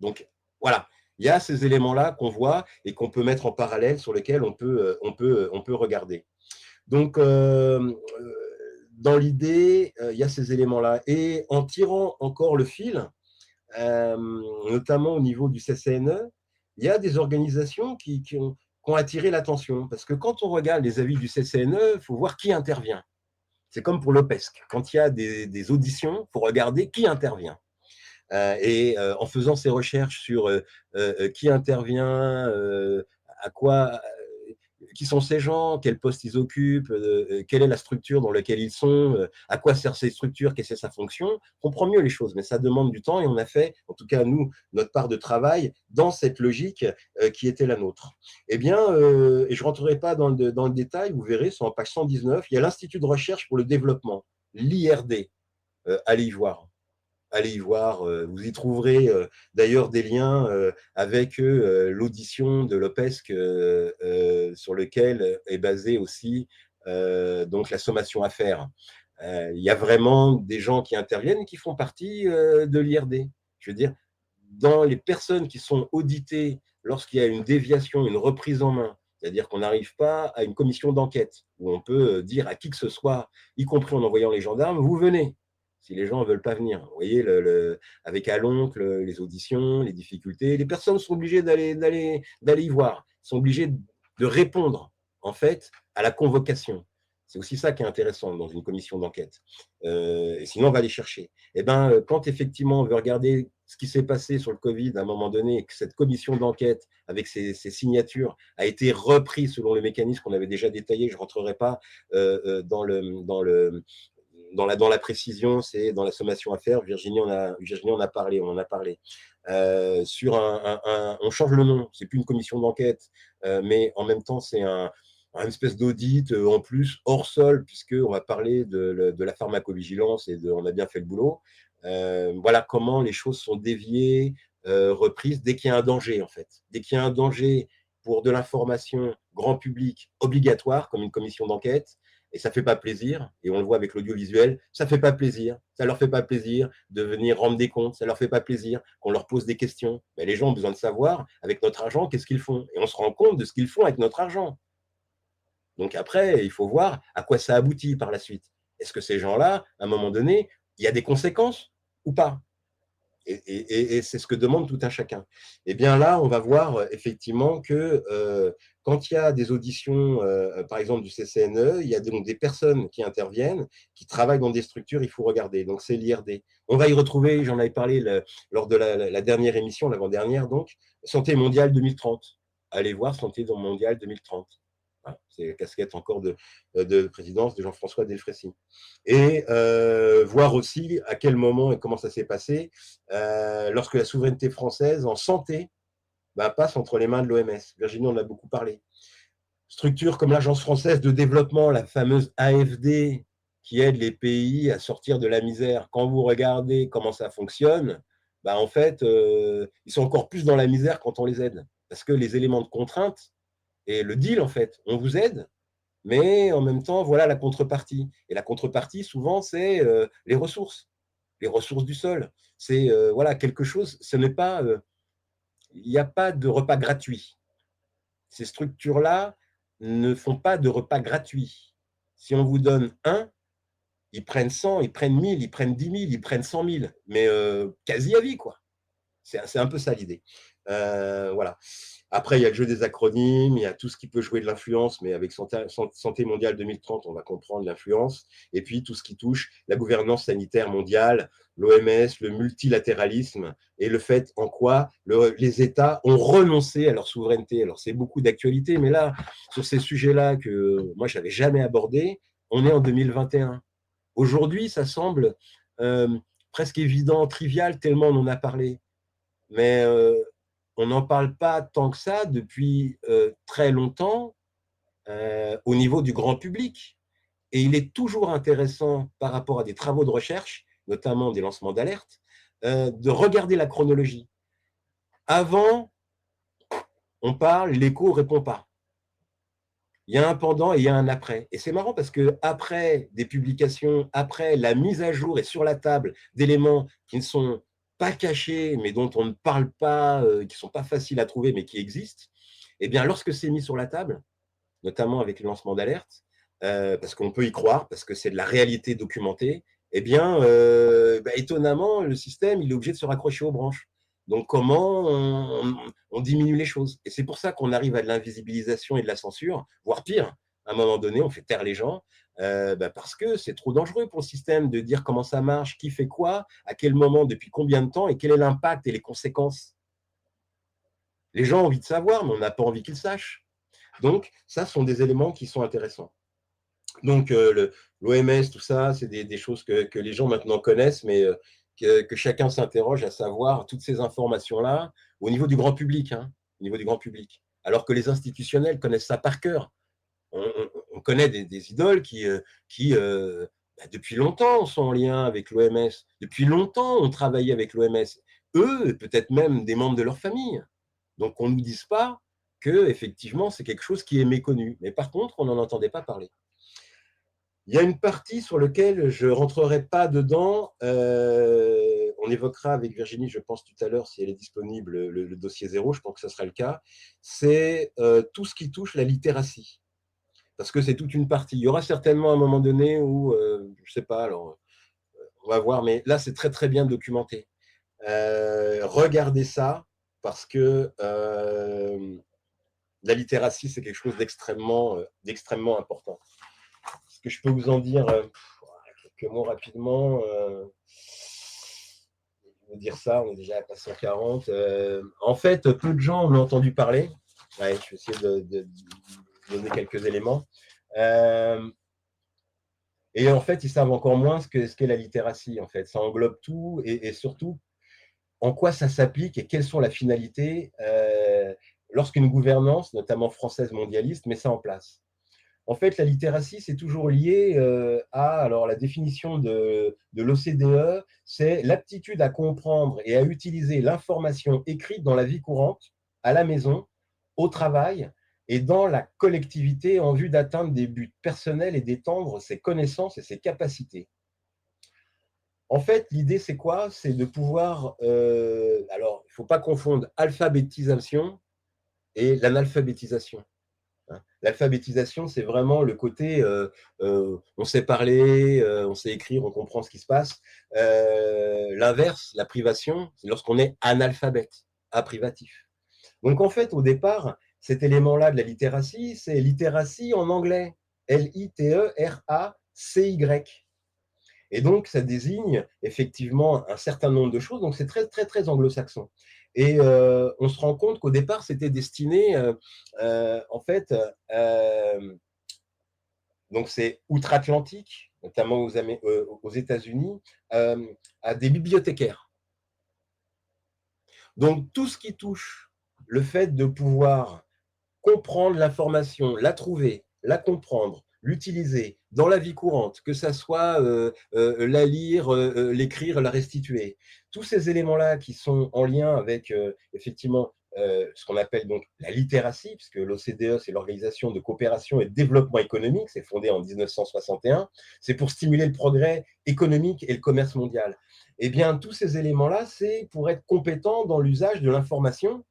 Donc, voilà, il y a ces éléments-là qu'on voit et qu'on peut mettre en parallèle, sur lesquels on peut regarder. Donc, dans l'idée, il y a ces éléments-là. Et en tirant encore le fil, notamment au niveau du CCNE, il y a des organisations qui ont attiré l'attention. Parce que quand on regarde les avis du CCNE, il faut voir qui intervient. C'est comme pour l'OPESC. Quand il y a des auditions, il faut regarder qui intervient. Et en faisant ces recherches sur qui intervient, à quoi, qui sont ces gens, quel poste ils occupent, quelle est la structure dans laquelle ils sont, à quoi servent ces structures, quelle est sa fonction, on comprend mieux les choses, mais ça demande du temps, et on a fait, en tout cas nous, notre part de travail dans cette logique qui était la nôtre. Eh bien, et je ne rentrerai pas dans le détail, vous verrez, c'est en page 119, il y a l'Institut de recherche pour le développement, l'IRD, allez y voir. Allez y voir, vous y trouverez d'ailleurs des liens avec l'audition de l'OPESC sur lequel est basée aussi donc la sommation à faire. Il y a vraiment des gens qui interviennent et qui font partie de l'IRD. Je veux dire, dans les personnes qui sont auditées lorsqu'il y a une déviation, une reprise en main, C'est-à-dire qu'on n'arrive pas à une commission d'enquête où on peut dire à qui que ce soit, y compris en envoyant les gendarmes, vous venez, si les gens ne veulent pas venir. Vous voyez, avec à l'oncle, les auditions, les difficultés, les personnes sont obligées d'aller y voir, sont obligées de répondre, en fait, à la convocation. C'est aussi ça qui est intéressant dans une commission d'enquête. Et sinon, on va les chercher. Et ben, quand effectivement on veut regarder ce qui s'est passé sur le Covid à un moment donné, et que cette commission d'enquête, avec ses signatures, a été reprise selon le mécanisme qu'on avait déjà détaillé, je ne rentrerai pas dans la précision, c'est dans la sommation à faire. Virginie en a parlé, on en a parlé. On change le nom, c'est plus une commission d'enquête, mais en même temps, c'est une espèce d'audit en plus hors sol, puisqu'on va parler de la pharmacovigilance et on a bien fait le boulot. Voilà comment les choses sont déviées, reprises, dès qu'il y a un danger, en fait. Dès qu'il y a un danger pour de l'information grand public obligatoire, comme une commission d'enquête, et ça ne fait pas plaisir, et on le voit avec l'audiovisuel, ça ne fait pas plaisir, ça ne leur fait pas plaisir de venir rendre des comptes, ça ne leur fait pas plaisir qu'on leur pose des questions. Mais les gens ont besoin de savoir, avec notre argent, qu'est-ce qu'ils font. Et on se rend compte de ce qu'ils font avec notre argent. Donc après, il faut voir à quoi ça aboutit par la suite. Est-ce que ces gens-là, à un moment donné, il y a des conséquences ou pas? Et c'est ce que demande tout un chacun. Et bien là, on va voir effectivement que quand il y a des auditions, par exemple du CCNE, il y a donc des personnes qui interviennent, qui travaillent dans des structures, il faut regarder. Donc c'est l'IRD. On va y retrouver, j'en avais parlé lors de la dernière émission, l'avant-dernière, donc Santé mondiale 2030. Allez voir Santé mondiale 2030. Voilà, c'est la casquette encore de présidence de Jean-François Delfrécy. Et voir aussi à quel moment et comment ça s'est passé lorsque la souveraineté française en santé passe entre les mains de l'OMS. Virginie en a beaucoup parlé. Structure comme l'Agence française de développement, la fameuse AFD, qui aide les pays à sortir de la misère. Quand vous regardez comment ça fonctionne, en fait, ils sont encore plus dans la misère quand on les aide. Parce que les éléments de contrainte et le deal, en fait, on vous aide, mais en même temps, voilà la contrepartie. Et la contrepartie, souvent, c'est les ressources du sol. C'est voilà quelque chose, ce n'est pas, il n'y a pas de repas gratuit. Ces structures-là ne font pas de repas gratuits. Si on vous donne un, ils prennent 100, ils prennent 1000, ils prennent 10 000, ils prennent 100 000, mais quasi à vie, quoi. C'est un peu ça l'idée. Voilà. Après, il y a le jeu des acronymes, il y a tout ce qui peut jouer de l'influence, mais avec Santé mondiale 2030, on va comprendre l'influence. Et puis, tout ce qui touche la gouvernance sanitaire mondiale, l'OMS, le multilatéralisme et le fait en quoi les États ont renoncé à leur souveraineté. Alors, c'est beaucoup d'actualité, mais là, sur ces sujets-là que moi, je n'avais jamais abordés, on est en 2021. Aujourd'hui, ça semble presque évident, trivial, tellement on en a parlé. Mais on n'en parle pas tant que ça depuis très longtemps au niveau du grand public. Et il est toujours intéressant par rapport à des travaux de recherche, notamment des lancements d'alerte, de regarder la chronologie. Avant, on parle, l'écho ne répond pas. Il y a un pendant et il y a un après. Et c'est marrant parce que après des publications, après la mise à jour et sur la table d'éléments qui ne sont pas cachés, mais dont on ne parle pas, qui ne sont pas faciles à trouver, mais qui existent, eh bien, lorsque c'est mis sur la table, notamment avec le lancement d'alerte, parce qu'on peut y croire, parce que c'est de la réalité documentée, eh bien, étonnamment, le système, il est obligé de se raccrocher aux branches. Donc, comment on diminue les choses? Et c'est pour ça qu'on arrive à de l'invisibilisation et de la censure, voire pire. À un moment donné, on fait taire les gens parce que c'est trop dangereux pour le système de dire comment ça marche, qui fait quoi, à quel moment, depuis combien de temps et quel est l'impact et les conséquences. Les gens ont envie de savoir, mais on n'a pas envie qu'ils sachent. Donc, ça sont des éléments qui sont intéressants. Donc, l'OMS, tout ça, c'est des choses que les gens maintenant connaissent, mais que chacun s'interroge à savoir toutes ces informations-là au niveau du grand public, au niveau du grand public. Alors que les institutionnels connaissent ça par cœur. On connaît des idoles qui depuis longtemps, sont en lien avec l'OMS. Depuis longtemps, ont travaillé avec l'OMS. Eux, peut-être même des membres de leur famille. Donc, on ne nous dise pas que effectivement, c'est quelque chose qui est méconnu. Mais par contre, on n'en entendait pas parler. Il y a une partie sur laquelle je ne rentrerai pas dedans. On on évoquera avec Virginie, je pense tout à l'heure, si elle est disponible, le dossier 0, je pense que ce sera le cas, c'est tout ce qui touche la littératie. Parce que c'est toute une partie. Il y aura certainement un moment donné où, je ne sais pas, alors on va voir, mais là c'est très très bien documenté. Regardez ça, parce que la littératie, c'est quelque chose d'extrêmement important. Est-ce que je peux vous en dire quelques mots rapidement je vais dire ça, on est déjà à 440. En fait, peu de gens en ont entendu parler. Ouais, je vais essayer de donner quelques éléments. Et en fait, ils savent encore moins ce qu'est la littératie. En fait, ça englobe tout et surtout en quoi ça s'applique et quelles sont les finalités lorsqu'une gouvernance, notamment française mondialiste, met ça en place. En fait, la littératie, c'est toujours lié alors la définition de l'OCDE, c'est l'aptitude à comprendre et à utiliser l'information écrite dans la vie courante, à la maison, au travail et dans la collectivité en vue d'atteindre des buts personnels et d'étendre ses connaissances et ses capacités. En fait, l'idée, c'est quoi? C'est de pouvoir, alors, il ne faut pas confondre alphabétisation et l'analphabétisation. L'alphabétisation, c'est vraiment le côté on sait parler, on sait écrire, on comprend ce qui se passe. L'inverse, la privation, c'est lorsqu'on est analphabète, aprivatif. Donc en fait, au départ, cet élément-là de la littératie, c'est littératie en anglais, Literacy. Et donc, ça désigne effectivement un certain nombre de choses. Donc, c'est très, très, très anglo-saxon. Et on se rend compte qu'au départ, c'était destiné, en fait, donc c'est outre-Atlantique, notamment aux États-Unis, à des bibliothécaires. Donc, tout ce qui touche le fait de pouvoir comprendre l'information, la trouver, la comprendre, l'utiliser dans la vie courante, que ça soit la lire, l'écrire, la restituer. Tous ces éléments-là qui sont en lien avec effectivement ce qu'on appelle donc la littératie, puisque l'OCDE, c'est l'Organisation de coopération et de développement économique, c'est fondé en 1961, c'est pour stimuler le progrès économique et le commerce mondial. Eh bien, tous ces éléments-là, c'est pour être compétent dans l'usage de l'information,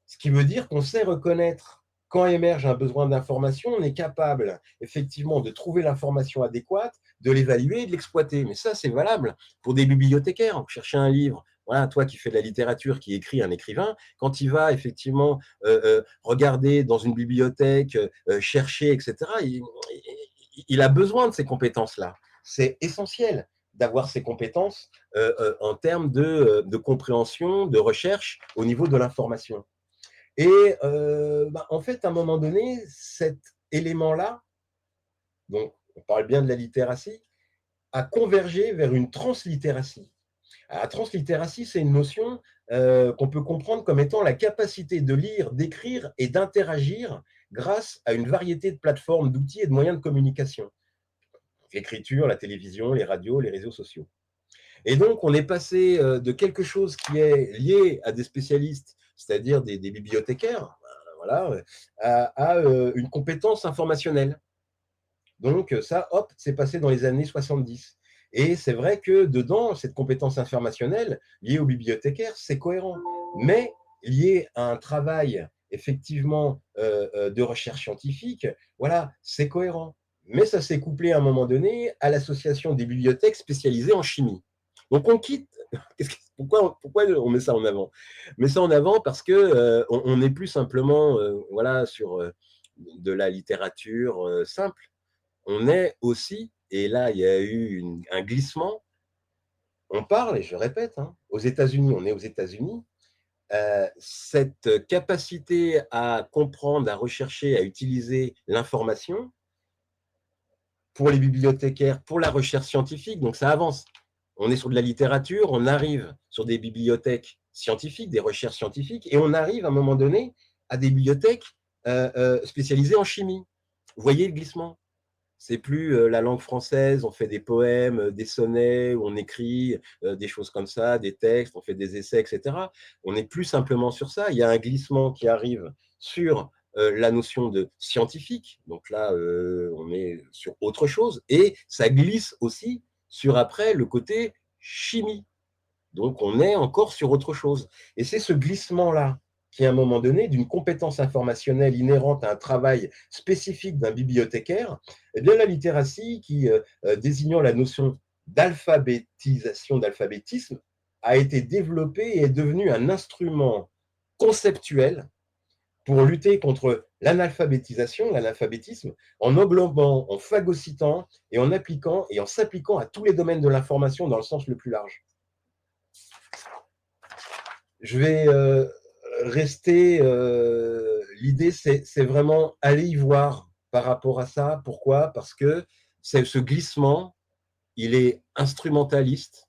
ce qui veut dire qu'on sait reconnaître quand émerge un besoin d'information, on est capable effectivement de trouver l'information adéquate, de l'évaluer et de l'exploiter. Mais ça, c'est valable pour des bibliothécaires. Vous cherchez un livre, voilà, toi qui fais de la littérature, qui écrit un écrivain, quand il va effectivement regarder dans une bibliothèque, chercher, etc., il a besoin de ces compétences-là. C'est essentiel d'avoir ces compétences en termes de compréhension, de recherche au niveau de l'information. Et en fait, à un moment donné, cet élément-là, donc on parle bien de la littératie, a convergé vers une translittératie. La translittératie, c'est une notion qu'on peut comprendre comme étant la capacité de lire, d'écrire et d'interagir grâce à une variété de plateformes, d'outils et de moyens de communication. L'écriture, la télévision, les radios, les réseaux sociaux. Et donc, on est passé de quelque chose qui est lié à des spécialistes, c'est-à-dire des bibliothécaires, voilà, à une compétence informationnelle. Donc, ça, hop, c'est passé dans les années 70. Et c'est vrai que dedans, cette compétence informationnelle liée aux bibliothécaires, c'est cohérent. Mais lié à un travail effectivement de recherche scientifique, voilà, c'est cohérent. Mais ça s'est couplé à un moment donné à l'association des bibliothèques spécialisées en chimie. Donc on quitte. Pourquoi on met ça en avant? On met ça en avant parce que on n'est plus simplement voilà, sur de la littérature simple. On est aussi, et là il y a eu un glissement, on parle, et je répète, hein, aux États-Unis, on est aux États-Unis, cette capacité à comprendre, à rechercher, à utiliser l'information pour les bibliothécaires, pour la recherche scientifique, donc ça avance. On est sur de la littérature, on arrive sur des bibliothèques scientifiques, des recherches scientifiques, et on arrive à un moment donné à des bibliothèques spécialisées en chimie. Vous voyez le glissement? C'est plus la langue française, on fait des poèmes, des sonnets, on écrit des choses comme ça, des textes, on fait des essais, etc. On n'est plus simplement sur ça. Il y a un glissement qui arrive sur la notion de scientifique. Donc là, on est sur autre chose. Et ça glisse aussi sur après le côté chimie. Donc, on est encore sur autre chose. Et c'est ce glissement-là qui, à un moment donné, d'une compétence informationnelle inhérente à un travail spécifique d'un bibliothécaire, eh bien, la littératie, qui désignant la notion d'alphabétisation, d'alphabétisme, a été développée et est devenue un instrument conceptuel pour lutter contre l'analphabétisation, l'analphabétisme, en englobant, en phagocytant et en appliquant et en s'appliquant à tous les domaines de l'information dans le sens le plus large. Je vais rester, l'idée c'est vraiment aller y voir par rapport à ça. Pourquoi? Parce que ce glissement, il est instrumentaliste,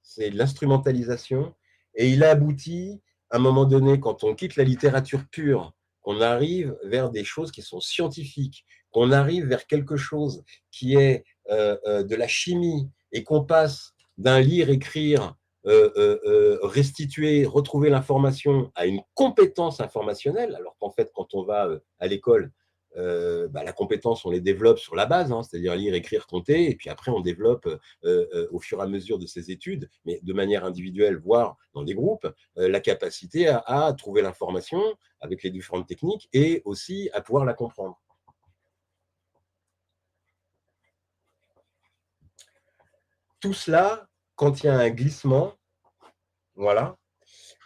c'est de l'instrumentalisation, et il a abouti, à un moment donné, quand on quitte la littérature pure, qu'on arrive vers des choses qui sont scientifiques, qu'on arrive vers quelque chose qui est de la chimie, et qu'on passe d'un lire, écrire, restituer, retrouver l'information à une compétence informationnelle, alors qu'en fait, quand on va à l'école, la compétence, on les développe sur la base, hein, c'est-à-dire lire, écrire, compter, et puis après, on développe au fur et à mesure de ses études, mais de manière individuelle, voire dans des groupes, la capacité à trouver l'information avec les différentes techniques et aussi à pouvoir la comprendre. Tout cela, quand il y a un glissement, voilà,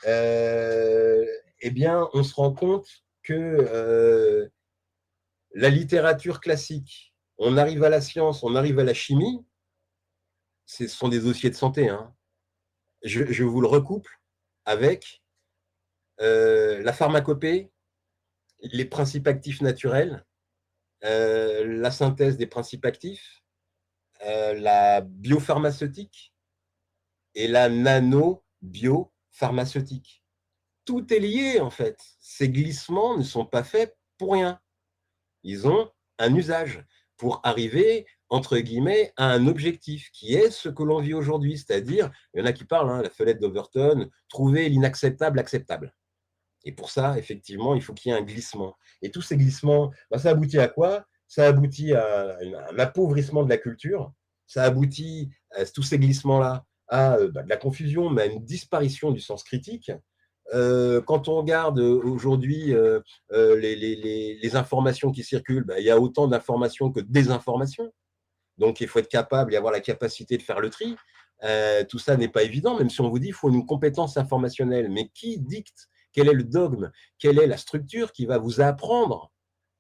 eh bien, on se rend compte que la littérature classique, on arrive à la science, on arrive à la chimie, ce sont des dossiers de santé, hein. Je vous le recouple avec la pharmacopée, les principes actifs naturels, la synthèse des principes actifs, la biopharmaceutique et la nanobiopharmaceutique. Tout est lié, en fait. Ces glissements ne sont pas faits pour rien. Ils ont un usage pour arriver, entre guillemets, à un objectif qui est ce que l'on vit aujourd'hui. C'est-à-dire, il y en a qui parlent, hein, la fenêtre d'Overton, trouver l'inacceptable acceptable. Et pour ça, effectivement, il faut qu'il y ait un glissement. Et tous ces glissements, ça aboutit à quoi? Ça aboutit à un appauvrissement de la culture. Ça aboutit, tous ces glissements-là, à de la confusion, mais à une disparition du sens critique. Quand on regarde aujourd'hui les informations qui circulent, il y a autant d'informations que de désinformations. Donc, il faut être capable et avoir la capacité de faire le tri. Tout ça n'est pas évident, même si on vous dit qu'il faut une compétence informationnelle. Mais qui dicte? Quel est le dogme? Quelle est la structure qui va vous apprendre,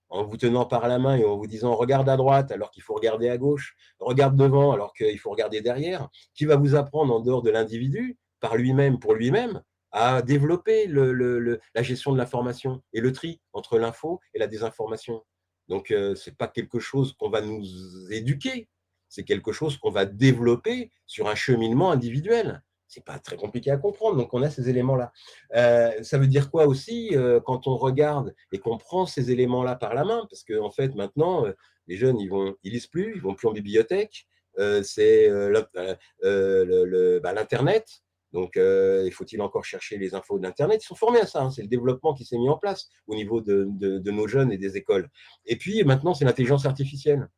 en vous tenant par la main et en vous disant regarde à droite alors qu'il faut regarder à gauche, regarde devant alors qu'il faut regarder derrière, qui va vous apprendre en dehors de l'individu, par lui-même, pour lui-même, à développer la gestion de l'information et le tri entre l'info et la désinformation. Donc, ce n'est pas quelque chose qu'on va nous éduquer, c'est quelque chose qu'on va développer sur un cheminement individuel. Ce n'est pas très compliqué à comprendre, donc on a ces éléments-là. Ça veut dire quoi aussi quand on regarde et qu'on prend ces éléments-là par la main? Parce qu'en fait, maintenant, les jeunes, ils lisent plus, ils vont plus en bibliothèque. C'est l'Internet. Donc, il faut-il encore chercher les infos de l'Internet? Ils sont formés à ça, hein. C'est le développement qui s'est mis en place au niveau de nos jeunes et des écoles. Et puis, maintenant, c'est l'intelligence artificielle.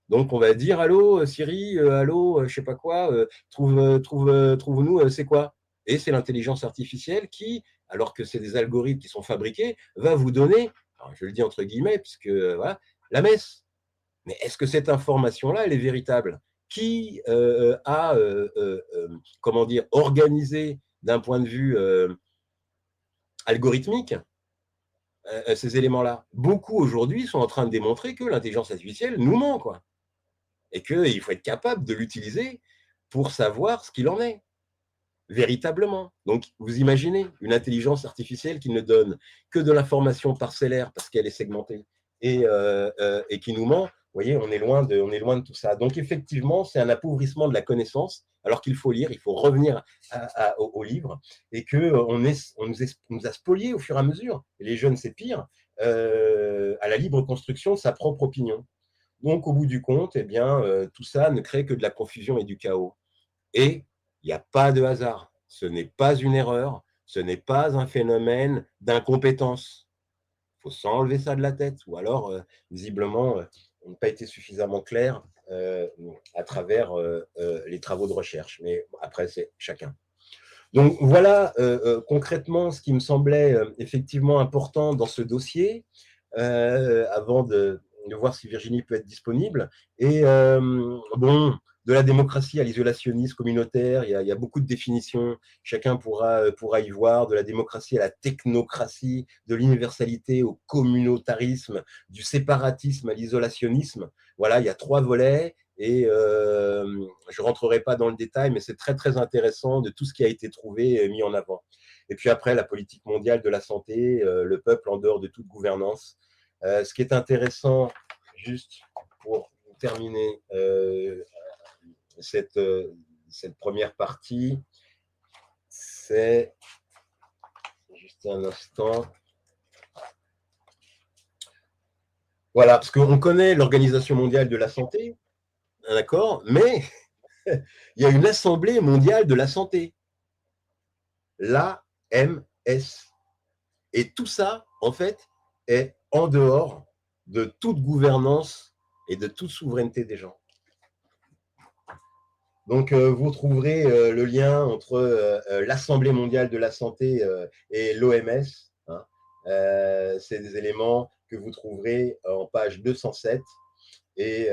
Donc, on va dire allô, Siri, allô, je sais pas quoi, trouve-nous, c'est quoi? Et c'est l'intelligence artificielle qui, alors que c'est des algorithmes qui sont fabriqués, va vous donner, alors je le dis entre guillemets, puisque voilà, la messe. Mais est-ce que cette information-là, elle est véritable? Qui a, comment dire, organisé d'un point de vue algorithmique ces éléments-là? Beaucoup aujourd'hui sont en train de démontrer que l'intelligence artificielle nous ment, quoi. Et qu'il faut être capable de l'utiliser pour savoir ce qu'il en est, véritablement. Donc, vous imaginez une intelligence artificielle qui ne donne que de l'information parcellaire parce qu'elle est segmentée et qui nous ment. Vous voyez, on est loin de tout ça. Donc, effectivement, c'est un appauvrissement de la connaissance, alors qu'il faut lire, il faut revenir au livre, et qu'on nous a spoliés au fur et à mesure. Et les jeunes, c'est pire, à la libre construction de sa propre opinion. Donc, au bout du compte, eh bien, tout ça ne crée que de la confusion et du chaos. Et il n'y a pas de hasard. Ce n'est pas une erreur. Ce n'est pas un phénomène d'incompétence. Il faut s'enlever ça de la tête. Ou alors, visiblement, on n'a pas été suffisamment clair à travers les travaux de recherche. Mais après, c'est chacun. Donc voilà concrètement ce qui me semblait effectivement important dans ce dossier, avant de voir si Virginie peut être disponible. Et bon, de la démocratie à l'isolationnisme communautaire, il y a beaucoup de définitions, chacun pourra y voir, de la démocratie à la technocratie, de l'universalité au communautarisme, du séparatisme à l'isolationnisme. Voilà, il y a 3 volets. Et je ne rentrerai pas dans le détail, mais c'est très, très intéressant de tout ce qui a été trouvé et mis en avant. Et puis après, la politique mondiale de la santé, le peuple en dehors de toute gouvernance. Ce qui est intéressant, juste pour terminer cette première partie, c'est, juste un instant, voilà, parce qu'on connaît l'Organisation mondiale de la santé, d'accord, mais il y a une Assemblée mondiale de la santé, l'AMS. Et tout ça, en fait, est en dehors de toute gouvernance et de toute souveraineté des gens. Donc, vous trouverez le lien entre l'Assemblée mondiale de la santé et l'OMS. Hein. C'est des éléments que vous trouverez en page 207. Et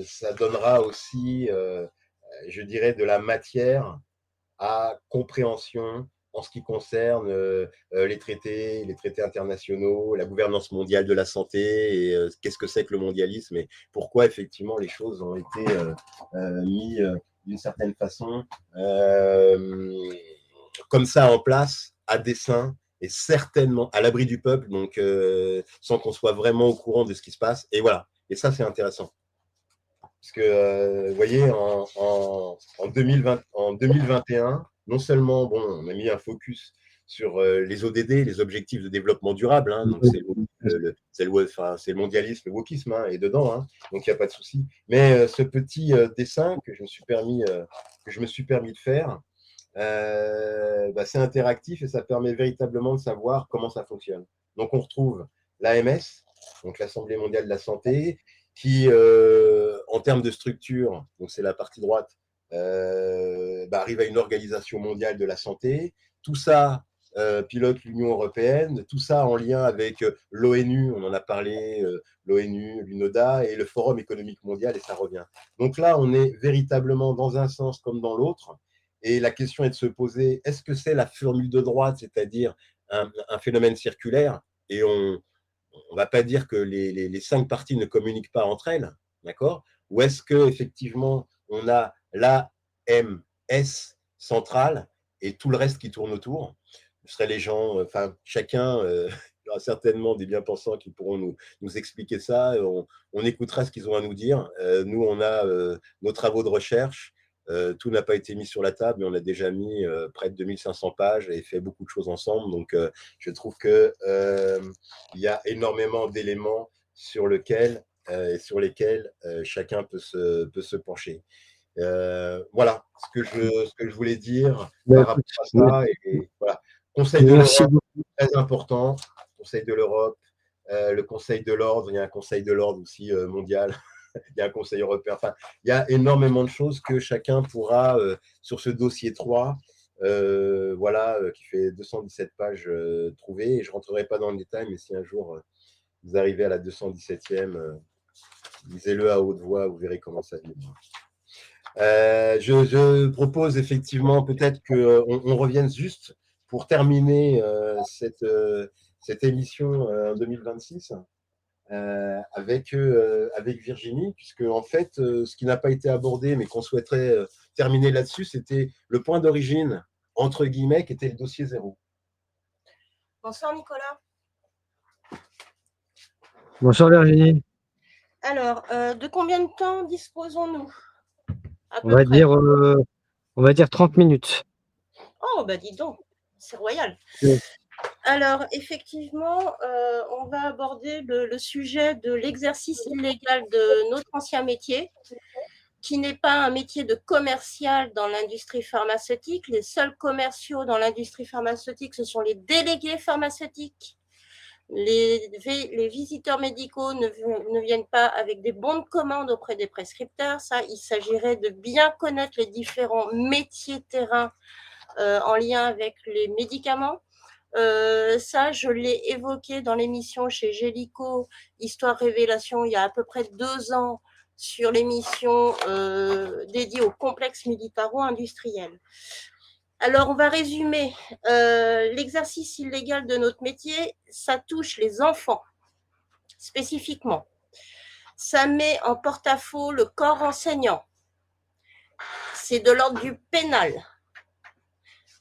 ça donnera aussi, je dirais, de la matière à compréhension en ce qui concerne les traités internationaux, la gouvernance mondiale de la santé, et qu'est-ce que c'est que le mondialisme, et pourquoi effectivement les choses ont été mises d'une certaine façon comme ça en place, à dessein, et certainement à l'abri du peuple, donc sans qu'on soit vraiment au courant de ce qui se passe. Et voilà, et ça c'est intéressant. Parce que, vous voyez, en 2021, non seulement, bon, on a mis un focus sur les ODD, les objectifs de développement durable, hein, donc c'est le mondialisme, le wokisme, hein, est dedans, hein, donc il n'y a pas de souci. Mais ce petit dessin que je me suis permis de faire, c'est interactif et ça permet véritablement de savoir comment ça fonctionne. Donc on retrouve l'AMS, donc l'Assemblée mondiale de la santé, qui, en termes de structure, donc c'est la partie droite, arrive à une organisation mondiale de la santé. Tout ça pilote l'Union européenne, tout ça en lien avec l'ONU, on en a parlé, l'ONU, l'UNODA et le Forum économique mondial, et ça revient. Donc là, on est véritablement dans un sens comme dans l'autre. Et la question est de se poser, est-ce que c'est la formule de droite, c'est-à-dire un phénomène circulaire, et on ne va pas dire que les 5 parties ne communiquent pas entre elles, d'accord? Ou est-ce qu'effectivement, on a l'AMS centrale et tout le reste qui tourne autour? Ce seraient les gens, chacun, il y aura certainement des bien-pensants qui pourront nous expliquer ça. On écoutera ce qu'ils ont à nous dire. Nous, on a nos travaux de recherche. Tout n'a pas été mis sur la table, mais on a déjà mis près de 2500 pages et fait beaucoup de choses ensemble. Donc, je trouve qu'il y a énormément d'éléments sur lesquels chacun peut se pencher. Voilà ce que je voulais dire par rapport à ça. Et voilà. Conseil de l'Europe, très important. Conseil de l'Europe, le Conseil de l'Ordre, il y a un Conseil de l'Ordre aussi mondial. Il y a un Conseil européen. Enfin, il y a énormément de choses que chacun pourra, sur ce dossier 3, qui fait 217 pages, trouver. Et je ne rentrerai pas dans le détail, mais si un jour vous arrivez à la 217e, lisez-le à haute voix, vous verrez comment ça vibre. Je propose effectivement peut-être qu'on revienne juste pour terminer cette émission en 2026. Avec Virginie, puisque en fait, ce qui n'a pas été abordé, mais qu'on souhaiterait terminer là-dessus, c'était le point d'origine, entre guillemets, qui était le dossier 0. Bonsoir Nicolas. Bonsoir Virginie. Alors, de combien de temps disposons-nous? On va dire 30 minutes. Oh, bah dis donc, c'est royal. Oui. Alors, effectivement, on va aborder le sujet de l'exercice illégal de notre ancien métier, qui n'est pas un métier de commercial dans l'industrie pharmaceutique. Les seuls commerciaux dans l'industrie pharmaceutique, ce sont les délégués pharmaceutiques. Les visiteurs médicaux ne viennent pas avec des bons de commande auprès des prescripteurs. Ça, il s'agirait de bien connaître les différents métiers terrain en lien avec les médicaments. Ça, je l'ai évoqué dans l'émission chez Gélico, Histoire Révélation, il y a à peu près 2 ans, sur l'émission dédiée au complexe militaro-industriel. Alors, on va résumer. L'exercice illégal de notre métier, ça touche les enfants, spécifiquement. Ça met en porte-à-faux le corps enseignant. C'est de l'ordre du pénal.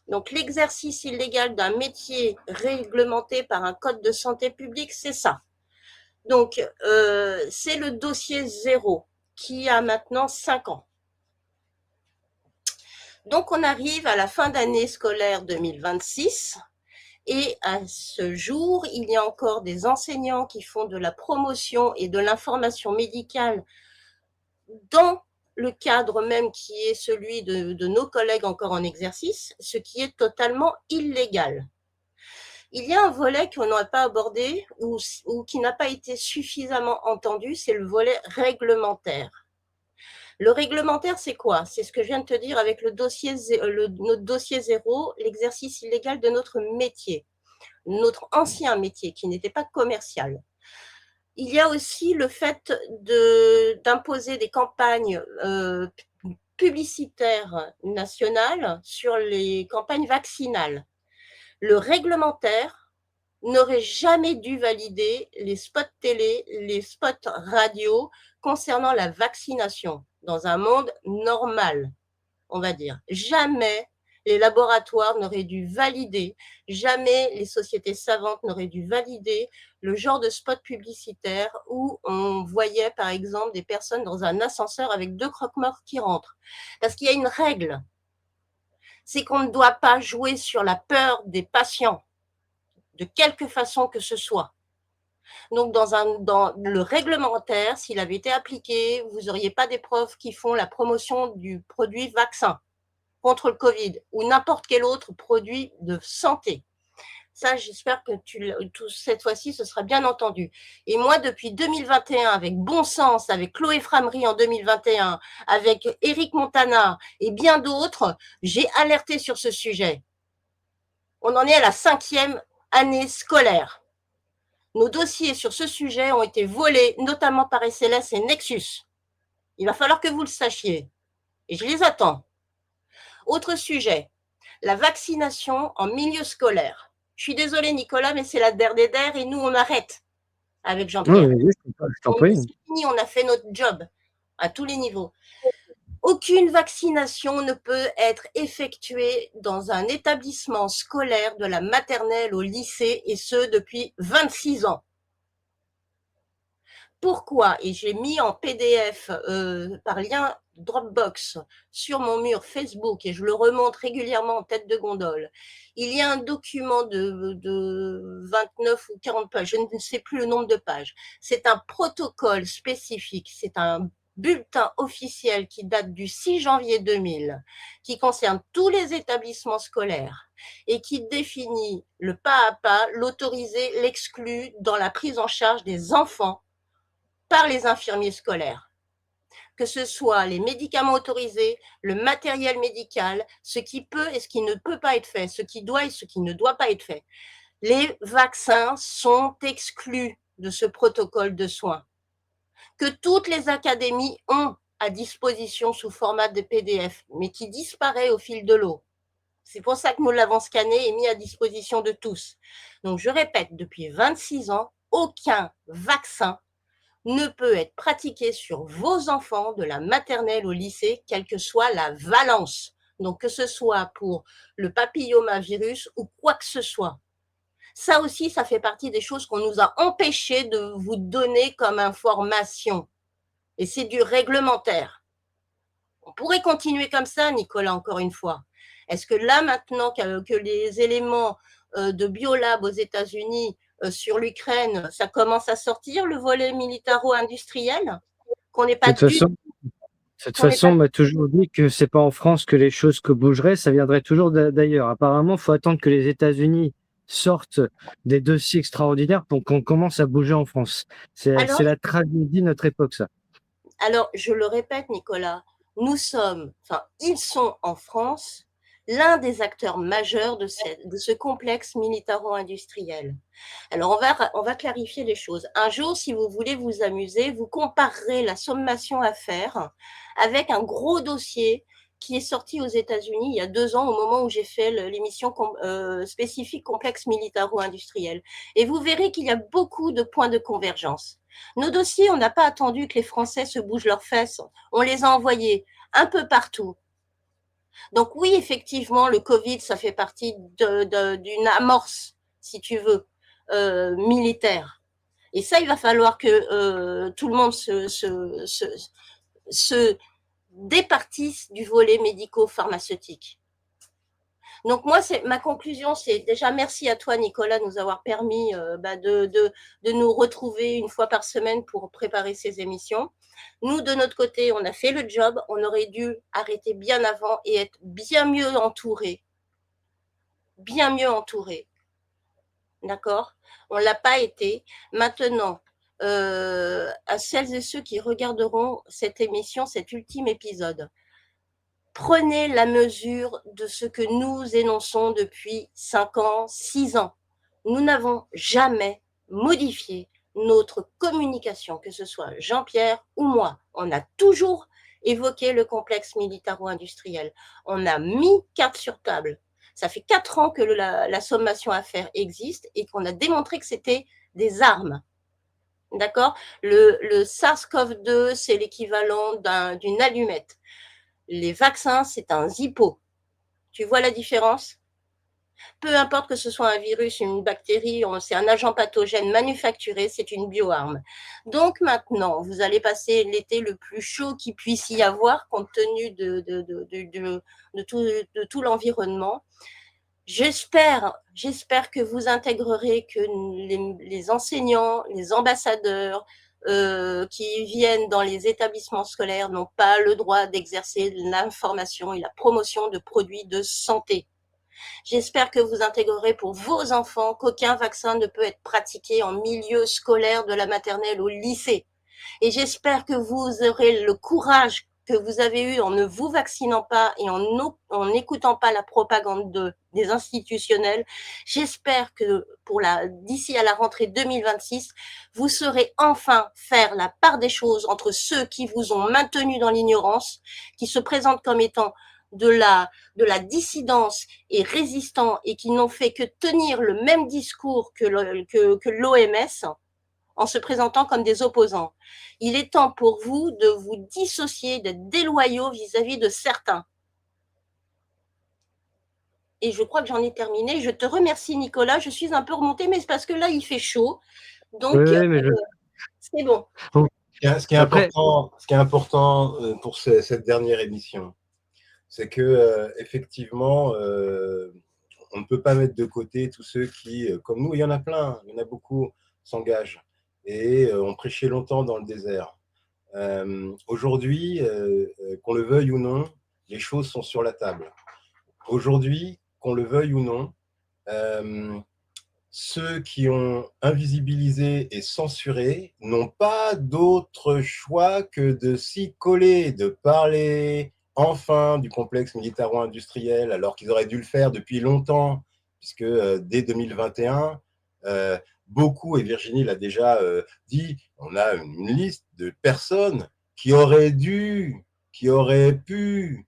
Donc, l'exercice illégal d'un métier réglementé par un code de santé publique, c'est ça. Donc, c'est le dossier 0 qui a maintenant 5 ans. Donc, on arrive à la fin d'année scolaire 2026 et à ce jour, il y a encore des enseignants qui font de la promotion et de l'information médicale dans le cadre même qui est celui de nos collègues encore en exercice, ce qui est totalement illégal. Il y a un volet qu'on n'a pas abordé ou qui n'a pas été suffisamment entendu, c'est le volet réglementaire. Le réglementaire, c'est quoi? C'est ce que je viens de te dire avec le dossier, notre dossier 0, l'exercice illégal de notre métier, notre ancien métier qui n'était pas commercial. Il y a aussi le fait d'imposer des campagnes publicitaires nationales sur les campagnes vaccinales. Le réglementaire n'aurait jamais dû valider les spots télé, les spots radio concernant la vaccination dans un monde normal, on va dire. Jamais les laboratoires n'auraient dû valider, jamais les sociétés savantes n'auraient dû valider le genre de spot publicitaire où on voyait par exemple des personnes dans un ascenseur avec 2 croque-morts qui rentrent. Parce qu'il y a une règle, c'est qu'on ne doit pas jouer sur la peur des patients, de quelque façon que ce soit. Donc, dans le réglementaire, s'il avait été appliqué, vous n'auriez pas des profs qui font la promotion du produit vaccin contre le Covid ou n'importe quel autre produit de santé. Ça, j'espère que cette fois-ci, ce sera bien entendu. Et moi, depuis 2021, avec Bon Sens, avec Chloé Framery en 2021, avec Eric Montana et bien d'autres, j'ai alerté sur ce sujet. On en est à la 5e année scolaire. Nos dossiers sur ce sujet ont été volés, notamment par SLS et Nexus. Il va falloir que vous le sachiez. Et je les attends. Autre sujet, la vaccination en milieu scolaire. Je suis désolée, Nicolas, mais c'est la der des der et nous, on arrête avec Jean-Pierre. Oui, je t'en prie. C'est fini, on a fait notre job à tous les niveaux. Aucune vaccination ne peut être effectuée dans un établissement scolaire de la maternelle au lycée, et ce, depuis 26 ans. Pourquoi? Et j'ai mis en PDF par lien Dropbox sur mon mur Facebook et je le remonte régulièrement en tête de gondole. Il y a un document de 29 ou 40 pages, je ne sais plus le nombre de pages. C'est un protocole spécifique, c'est un bulletin officiel qui date du 6 janvier 2000, qui concerne tous les établissements scolaires et qui définit le pas à pas, l'autorisé, l'exclu dans la prise en charge des enfants par les infirmiers scolaires, que ce soit les médicaments autorisés, le matériel médical, ce qui peut et ce qui ne peut pas être fait, ce qui doit et ce qui ne doit pas être fait. Les vaccins sont exclus de ce protocole de soins, que toutes les académies ont à disposition sous format de PDF, mais qui disparaît au fil de l'eau. C'est pour ça que nous l'avons scanné et mis à disposition de tous. Donc, je répète, depuis 26 ans, aucun vaccin ne peut être pratiqué sur vos enfants de la maternelle au lycée, quelle que soit la valence. Donc, que ce soit pour le papillomavirus ou quoi que ce soit. Ça aussi, ça fait partie des choses qu'on nous a empêché de vous donner comme information. Et c'est du réglementaire. On pourrait continuer comme ça, Nicolas, encore une fois. Est-ce que là, maintenant que les éléments de Biolab aux États-Unis sur l'Ukraine, ça commence à sortir, le volet militaro-industriel, qu'on n'est pas De toute façon, on m'a toujours dit que c'est pas en France que les choses que bougeraient, ça viendrait toujours d'ailleurs. Apparemment, il faut attendre que les États-Unis sortent des dossiers extraordinaires pour qu'on commence à bouger en France. C'est la tragédie de notre époque, ça. Alors, je le répète, Nicolas, ils sont en France l'un des acteurs majeurs de ce complexe militaro-industriel. Alors, on va clarifier les choses. Un jour, si vous voulez vous amuser, vous comparerez la sommation à faire avec un gros dossier qui est sorti aux États-Unis il y a 2 ans, au moment où j'ai fait l'émission spécifique complexe militaro-industriel. Et vous verrez qu'il y a beaucoup de points de convergence. Nos dossiers, on n'a pas attendu que les Français se bougent leurs fesses. On les a envoyés un peu partout. Donc oui, effectivement, le Covid, ça fait partie d'une amorce, si tu veux, militaire. Et ça, il va falloir que tout le monde se départisse du volet médico-pharmaceutique. Donc moi, ma conclusion, c'est déjà merci à toi, Nicolas, de nous avoir permis de nous retrouver une fois par semaine pour préparer ces émissions. Nous, de notre côté, on a fait le job. On aurait dû arrêter bien avant et être bien mieux entourés. Bien mieux entourés. D'accord? On ne l'a pas été. Maintenant, à celles et ceux qui regarderont cette émission, cet ultime épisode, prenez la mesure de ce que nous énonçons depuis 5 ans, 6 ans. Nous n'avons jamais modifié notre communication, que ce soit Jean-Pierre ou moi. On a toujours évoqué le complexe militaro-industriel. On a mis carte sur table. Ça fait 4 ans que la sommation à faire existe et qu'on a démontré que c'était des armes. D'accord? Le SARS-CoV-2, c'est l'équivalent d'une allumette. Les vaccins, c'est un Zippo. Tu vois la différence? Peu importe que ce soit un virus, une bactérie, c'est un agent pathogène manufacturé, c'est une bioarme. Donc maintenant, vous allez passer l'été le plus chaud qu'il puisse y avoir, compte tenu de tout l'environnement. J'espère que vous intégrerez que les enseignants, les ambassadeurs qui viennent dans les établissements scolaires n'ont pas le droit d'exercer l'information et la promotion de produits de santé. J'espère que vous intégrerez pour vos enfants qu'aucun vaccin ne peut être pratiqué en milieu scolaire de la maternelle au lycée. Et j'espère que vous aurez le courage que vous avez eu en ne vous vaccinant pas et en n'écoutant pas la propagande des institutionnels. J'espère que d'ici à la rentrée 2026, vous saurez enfin faire la part des choses entre ceux qui vous ont maintenu dans l'ignorance, qui se présentent comme étant de la dissidence et résistants et qui n'ont fait que tenir le même discours que l'OMS, en se présentant comme des opposants. Il est temps pour vous de vous dissocier, d'être déloyaux vis-à-vis de certains. Et je crois que j'en ai terminé. Je te remercie, Nicolas. Je suis un peu remontée, mais c'est parce que là, il fait chaud. Donc, c'est bon. Ce qui est important pour cette dernière émission, c'est que effectivement, on ne peut pas mettre de côté tous ceux qui, comme nous, il y en a plein, il y en a beaucoup, s'engagent et ont prêché longtemps dans le désert. Aujourd'hui, qu'on le veuille ou non, les choses sont sur la table. Aujourd'hui, qu'on le veuille ou non, ceux qui ont invisibilisé et censuré n'ont pas d'autre choix que de s'y coller, de parler enfin du complexe militaro-industriel, alors qu'ils auraient dû le faire depuis longtemps, puisque dès 2021, beaucoup, et Virginie l'a déjà dit, on a une liste de personnes qui auraient dû, qui auraient pu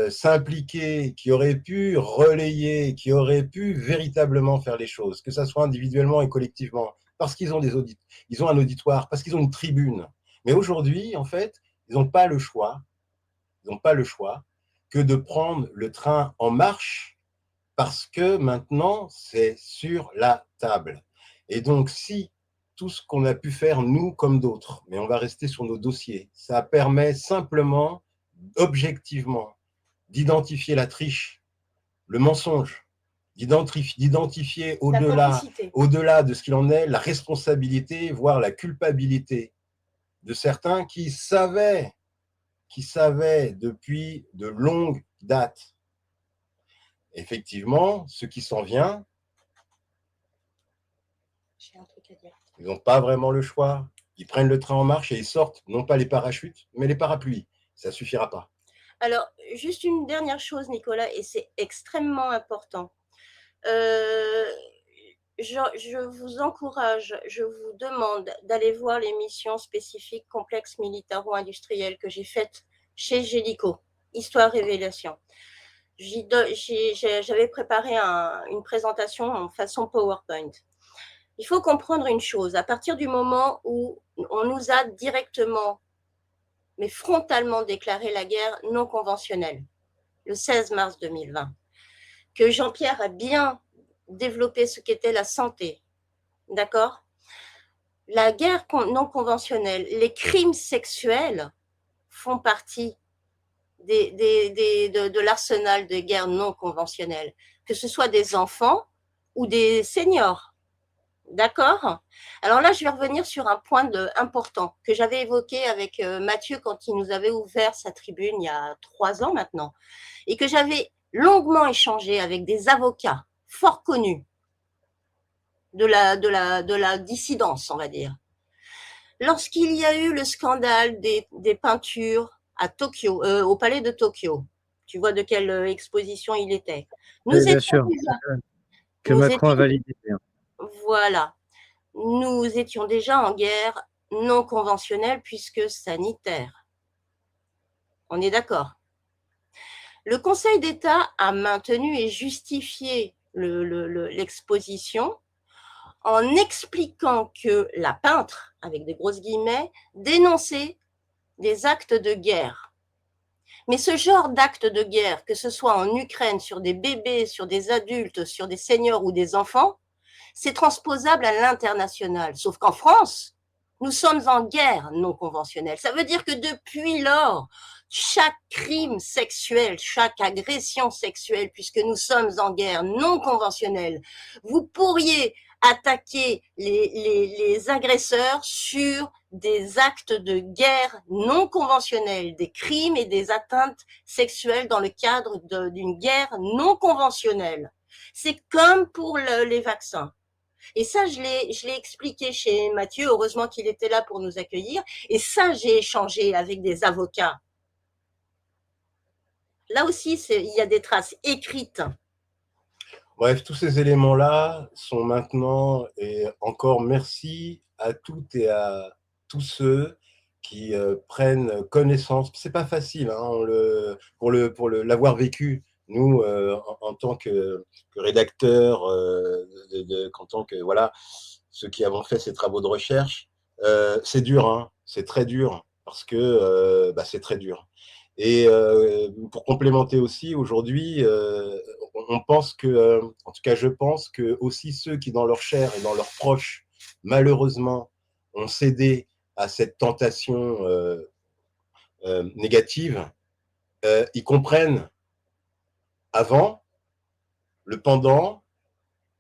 s'impliquer, qui auraient pu relayer, qui auraient pu véritablement faire les choses, que ça soit individuellement et collectivement, parce qu'ils ont ils ont un auditoire, parce qu'ils ont une tribune. Mais aujourd'hui, en fait, ils n'ont pas le choix, que de prendre le train en marche, parce que maintenant, c'est sur la table. Et donc, si tout ce qu'on a pu faire, nous comme d'autres, mais on va rester sur nos dossiers, ça permet simplement, objectivement, d'identifier la triche, le mensonge, d'identifier au-delà de ce qu'il en est, la responsabilité, voire la culpabilité de certains qui savaient depuis de longues dates. Effectivement, ce qui s'en vient, ils n'ont pas vraiment le choix. Ils prennent le train en marche et ils sortent, non pas les parachutes, mais les parapluies. Ça ne suffira pas. Alors, juste une dernière chose, Nicolas, et c'est extrêmement important. Euh, je vous encourage, je vous demande d'aller voir l'émission spécifique complexe militaro-industriel que j'ai faite chez Gélico, Histoire Révélation. J'avais préparé une présentation en façon PowerPoint. Il faut comprendre une chose, à partir du moment où on nous a directement, mais frontalement déclaré la guerre non conventionnelle, le 16 mars 2020, que Jean-Pierre a bien développé ce qu'était la santé, d'accord? La guerre non conventionnelle, les crimes sexuels font partie de l'arsenal de guerre non conventionnelle, que ce soit des enfants ou des seniors. D'accord? Alors là, je vais revenir sur un point important que j'avais évoqué avec Mathieu quand il nous avait ouvert sa tribune il y a 3 ans maintenant, et que j'avais longuement échangé avec des avocats fort connus de la dissidence, on va dire. Lorsqu'il y a eu le scandale des peintures à Tokyo, au palais de Tokyo, tu vois de quelle exposition il était. Nous Bien étions sûr, déjà, que nous Macron a étions, validé. voilà, nous étions déjà en guerre non conventionnelle puisque sanitaire. On est d'accord. Le Conseil d'État a maintenu et justifié l'exposition en expliquant que la peintre, avec des grosses guillemets, dénonçait des actes de guerre. Mais ce genre d'actes de guerre, que ce soit en Ukraine, sur des bébés, sur des adultes, sur des seniors ou des enfants, c'est transposable à l'international. Sauf qu'en France, nous sommes en guerre non conventionnelle. Ça veut dire que depuis lors, chaque crime sexuel, chaque agression sexuelle, puisque nous sommes en guerre non conventionnelle, vous pourriez attaquer les agresseurs sur des actes de guerre non conventionnels, des crimes et des atteintes sexuelles dans le cadre d'une guerre non conventionnelle. C'est comme pour les vaccins. Et ça, je l'ai expliqué chez Mathieu, heureusement qu'il était là pour nous accueillir. Et ça, j'ai échangé avec des avocats. Là aussi, il y a des traces écrites. Bref, tous ces éléments-là sont maintenant, et encore merci à toutes et à tous ceux qui prennent connaissance. C'est pas facile hein, pour l'avoir vécu. Nous, en tant que rédacteurs, en tant que voilà, ceux qui avons fait ces travaux de recherche, c'est dur, hein, c'est très dur parce que c'est très dur. Et pour complémenter aussi, aujourd'hui, on pense que, en tout cas, je pense que aussi ceux qui, dans leur chair et dans leurs proches, malheureusement, ont cédé à cette tentation négative, ils comprennent avant, le pendant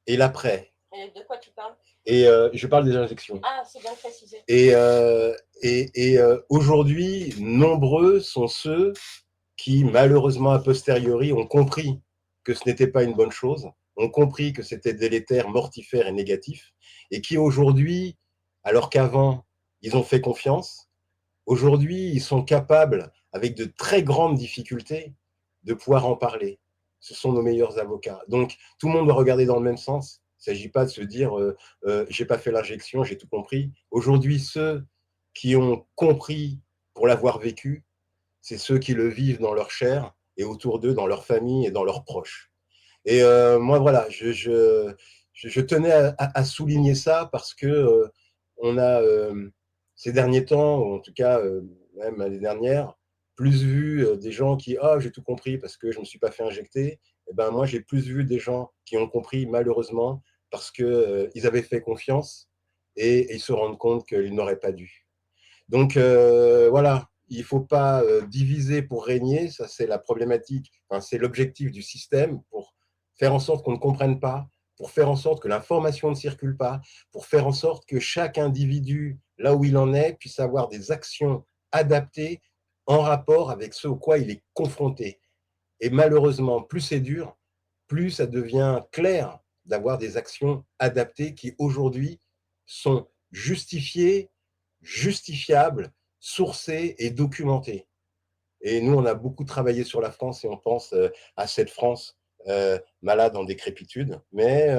et l'après. De quoi tu parles? Et je parle des injections. Ah, c'est bien précisé. Et aujourd'hui, nombreux sont ceux qui, malheureusement, a posteriori, ont compris que ce n'était pas une bonne chose, ont compris que c'était délétère, mortifère et négatif, et qui aujourd'hui, alors qu'avant, ils ont fait confiance, aujourd'hui, ils sont capables, avec de très grandes difficultés, de pouvoir en parler. Ce sont nos meilleurs avocats. Donc, tout le monde doit regarder dans le même sens. Il ne s'agit pas de se dire j'ai pas fait l'injection, j'ai tout compris. Aujourd'hui, ceux qui ont compris pour l'avoir vécu, c'est ceux qui le vivent dans leur chair et autour d'eux, dans leur famille et dans leurs proches. Et moi, voilà, je tenais à souligner ça parce que on a, ces derniers temps, ou en tout cas, même l'année dernière, plus vu des gens qui « Ah, j'ai tout compris parce que je ne me suis pas fait injecter ». Et ben, moi, j'ai plus vu des gens qui ont compris, malheureusement, parce qu'ils avaient fait confiance et ils se rendent compte qu'ils n'auraient pas dû. Donc, voilà, il ne faut pas diviser pour régner, ça c'est la problématique, enfin, c'est l'objectif du système pour faire en sorte qu'on ne comprenne pas, pour faire en sorte que l'information ne circule pas, pour faire en sorte que chaque individu, là où il en est, puisse avoir des actions adaptées en rapport avec ce au quoi il est confronté. Et malheureusement, plus c'est dur, plus ça devient clair d'avoir des actions adaptées qui aujourd'hui sont justifiées, justifiables, sourcées et documentées. Et nous, on a beaucoup travaillé sur la France et on pense à cette France malade en décrépitude. Mais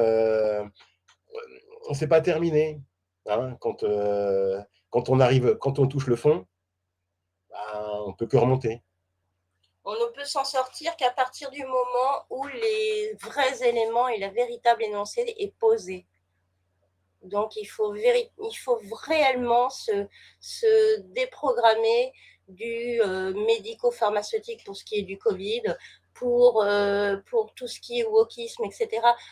c'est pas terminé. Hein, quand on arrive, quand on touche le fond, ben, on peut que remonter. On ne peut s'en sortir qu'à partir du moment où les vrais éléments et la véritable énoncé est posé. Donc, il faut réellement se déprogrammer du médico-pharmaceutique pour ce qui est du Covid, pour tout ce qui est wokisme, etc.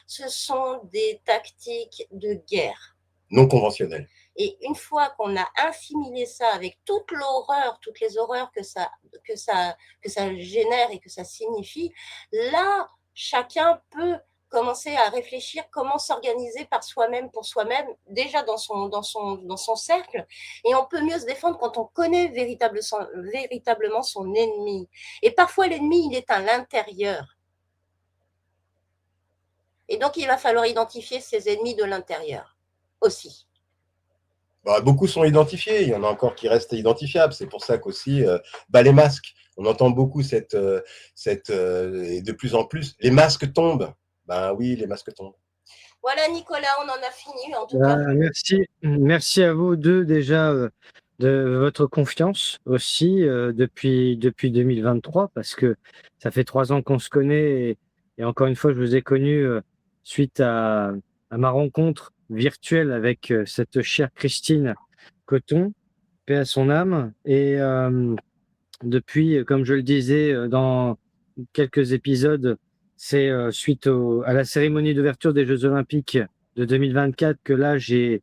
Ce sont des tactiques de guerre. Non conventionnelles. Et une fois qu'on a assimilé ça avec toute l'horreur, toutes les horreurs que ça génère et que ça signifie, là, chacun peut commencer à réfléchir comment s'organiser par soi-même, pour soi-même, déjà dans son cercle. Et on peut mieux se défendre quand on connaît véritablement son ennemi. Et parfois, l'ennemi, il est à l'intérieur. Et donc, il va falloir identifier ses ennemis de l'intérieur aussi. Bah, beaucoup sont identifiés, il y en a encore qui restent identifiables. C'est pour ça qu'aussi, les masques, on entend beaucoup et de plus en plus, les masques tombent. Ben oui, les masques tombent. Voilà, Nicolas, on en a fini. En tout cas. Merci à vous deux déjà de votre confiance aussi depuis 2023, parce que ça fait 3 ans qu'on se connaît et encore une fois, je vous ai connu suite à ma rencontre virtuelle avec cette chère Christine Coton, paix à son âme. Et depuis, comme je le disais dans quelques épisodes, c'est suite à la cérémonie d'ouverture des Jeux Olympiques de 2024 que là, j'ai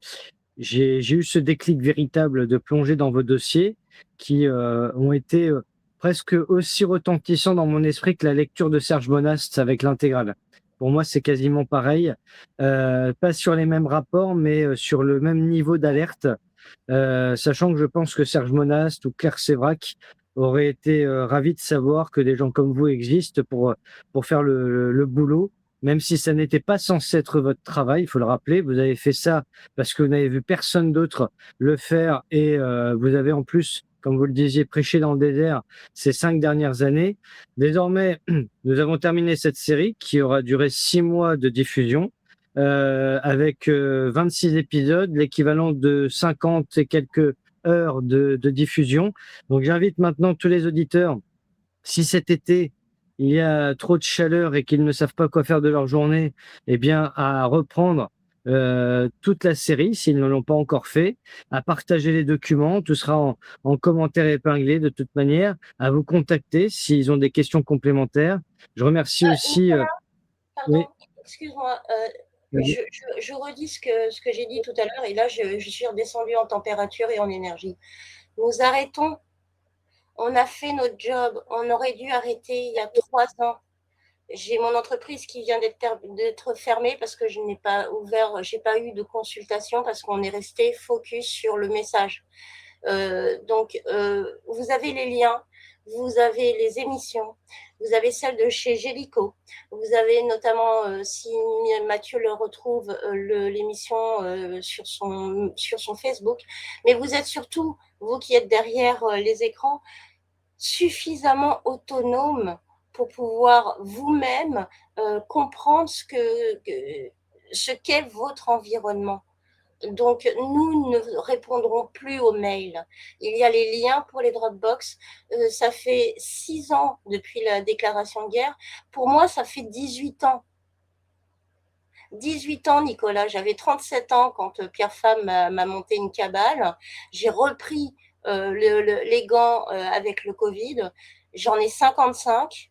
eu ce déclic véritable de plonger dans vos dossiers qui ont été presque aussi retentissants dans mon esprit que la lecture de Serge Monast avec l'intégrale. Pour moi, c'est quasiment pareil. Pas sur les mêmes rapports, mais sur le même niveau d'alerte. Sachant que je pense que Serge Monast ou Claire Sévrac auraient été ravis de savoir que des gens comme vous existent pour faire le boulot, même si ça n'était pas censé être votre travail, il faut le rappeler. Vous avez fait ça parce que vous n'avez vu personne d'autre le faire et vous avez en plus, comme vous le disiez, prêché dans le désert ces 5 dernières années. Désormais, nous avons terminé cette série qui aura duré 6 mois de diffusion. Avec 26 épisodes, l'équivalent de 50 et quelques heures de diffusion. Donc j'invite maintenant tous les auditeurs, si cet été il y a trop de chaleur et qu'ils ne savent pas quoi faire de leur journée, eh bien à reprendre toute la série s'ils ne l'ont pas encore fait, à partager les documents, tout sera en commentaire épinglé de toute manière, à vous contacter s'ils ont des questions complémentaires. Je remercie aussi... Pardon, oui. excuse-moi. Je redis ce que j'ai dit tout à l'heure et là, je suis redescendue en température et en énergie. Nous arrêtons. On a fait notre job. On aurait dû arrêter il y a 3 ans. J'ai mon entreprise qui vient d'être fermée parce que je n'ai pas ouvert, j'ai pas eu de consultation parce qu'on est resté focus sur le message. Donc, vous avez les liens, vous avez les émissions, vous avez celle de chez Gélico, vous avez notamment, si Mathieu le retrouve, l'émission sur son Facebook, mais vous êtes surtout, vous qui êtes derrière les écrans, suffisamment autonome pour pouvoir vous-même comprendre ce qu'est votre environnement. Donc, nous ne répondrons plus aux mails. Il y a les liens pour les Dropbox. Ça fait 6 ans depuis la déclaration de guerre. Pour moi, ça fait 18 ans. 18 ans, Nicolas. J'avais 37 ans quand Pierre Femme m'a monté une cabale. J'ai repris les gants avec le Covid. J'en ai 55.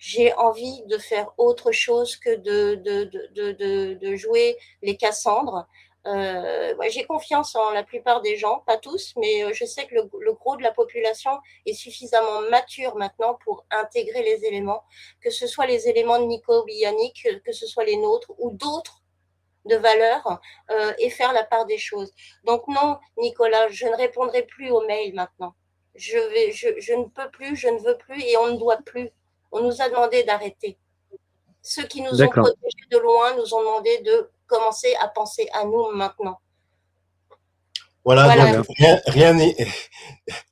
J'ai envie de faire autre chose que de jouer les Cassandres. J'ai confiance en la plupart des gens, pas tous, mais je sais que le gros de la population est suffisamment mature maintenant pour intégrer les éléments, que ce soit les éléments de Nico Bianic, que ce soit les nôtres ou d'autres de valeur, et faire la part des choses. Donc non, Nicolas, je ne répondrai plus aux mails maintenant. Je ne peux plus, je ne veux plus et on ne doit plus. On nous a demandé d'arrêter. Ceux qui nous ont protégés de loin nous ont demandé de commencer à penser à nous maintenant. Voilà, Voilà. donc rien n'est,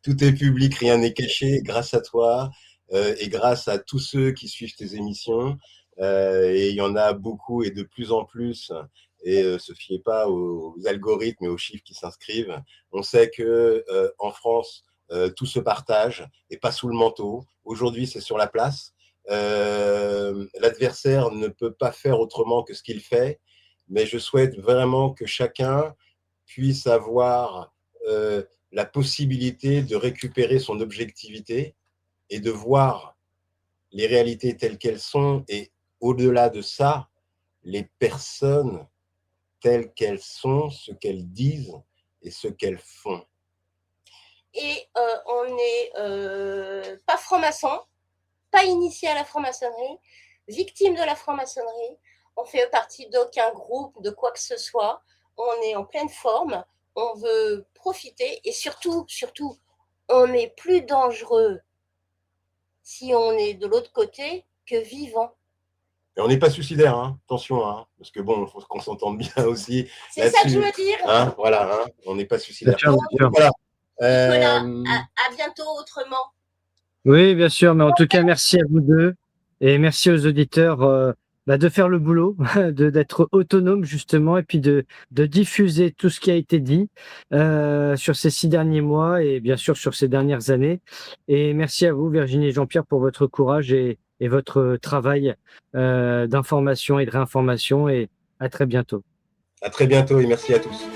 tout est public, rien n'est caché grâce à toi et grâce à tous ceux qui suivent tes émissions. Et il y en a beaucoup et de plus en plus. Et se fiez pas aux algorithmes et aux chiffres qui s'inscrivent. On sait que en France, tout se partage et pas sous le manteau. Aujourd'hui, c'est sur la place. L'adversaire ne peut pas faire autrement que ce qu'il fait, mais je souhaite vraiment que chacun puisse avoir la possibilité de récupérer son objectivité et de voir les réalités telles qu'elles sont et au-delà de ça, les personnes telles qu'elles sont, ce qu'elles disent et ce qu'elles font. Et on n'est pas franc-maçon, pas initié à la franc-maçonnerie, victime de la franc-maçonnerie. On fait partie d'aucun groupe, de quoi que ce soit. On est en pleine forme. On veut profiter et surtout, on est plus dangereux si on est de l'autre côté que vivant. Et on n'est pas suicidaire, hein. Attention, hein, parce que bon, il faut qu'on s'entende bien aussi. C'est ça que je veux dire. Hein, voilà, hein, on n'est pas suicidaire. Bien sûr. Voilà. Nicolas, à bientôt autrement. Oui, bien sûr, mais en tout cas, merci à vous deux et merci aux auditeurs de faire le boulot, d'être autonome justement et puis de diffuser tout ce qui a été dit sur ces 6 derniers mois et bien sûr sur ces dernières années. Et merci à vous, Virginie et Jean-Pierre, pour votre courage et votre travail d'information et de réinformation et à très bientôt. À très bientôt et merci à tous.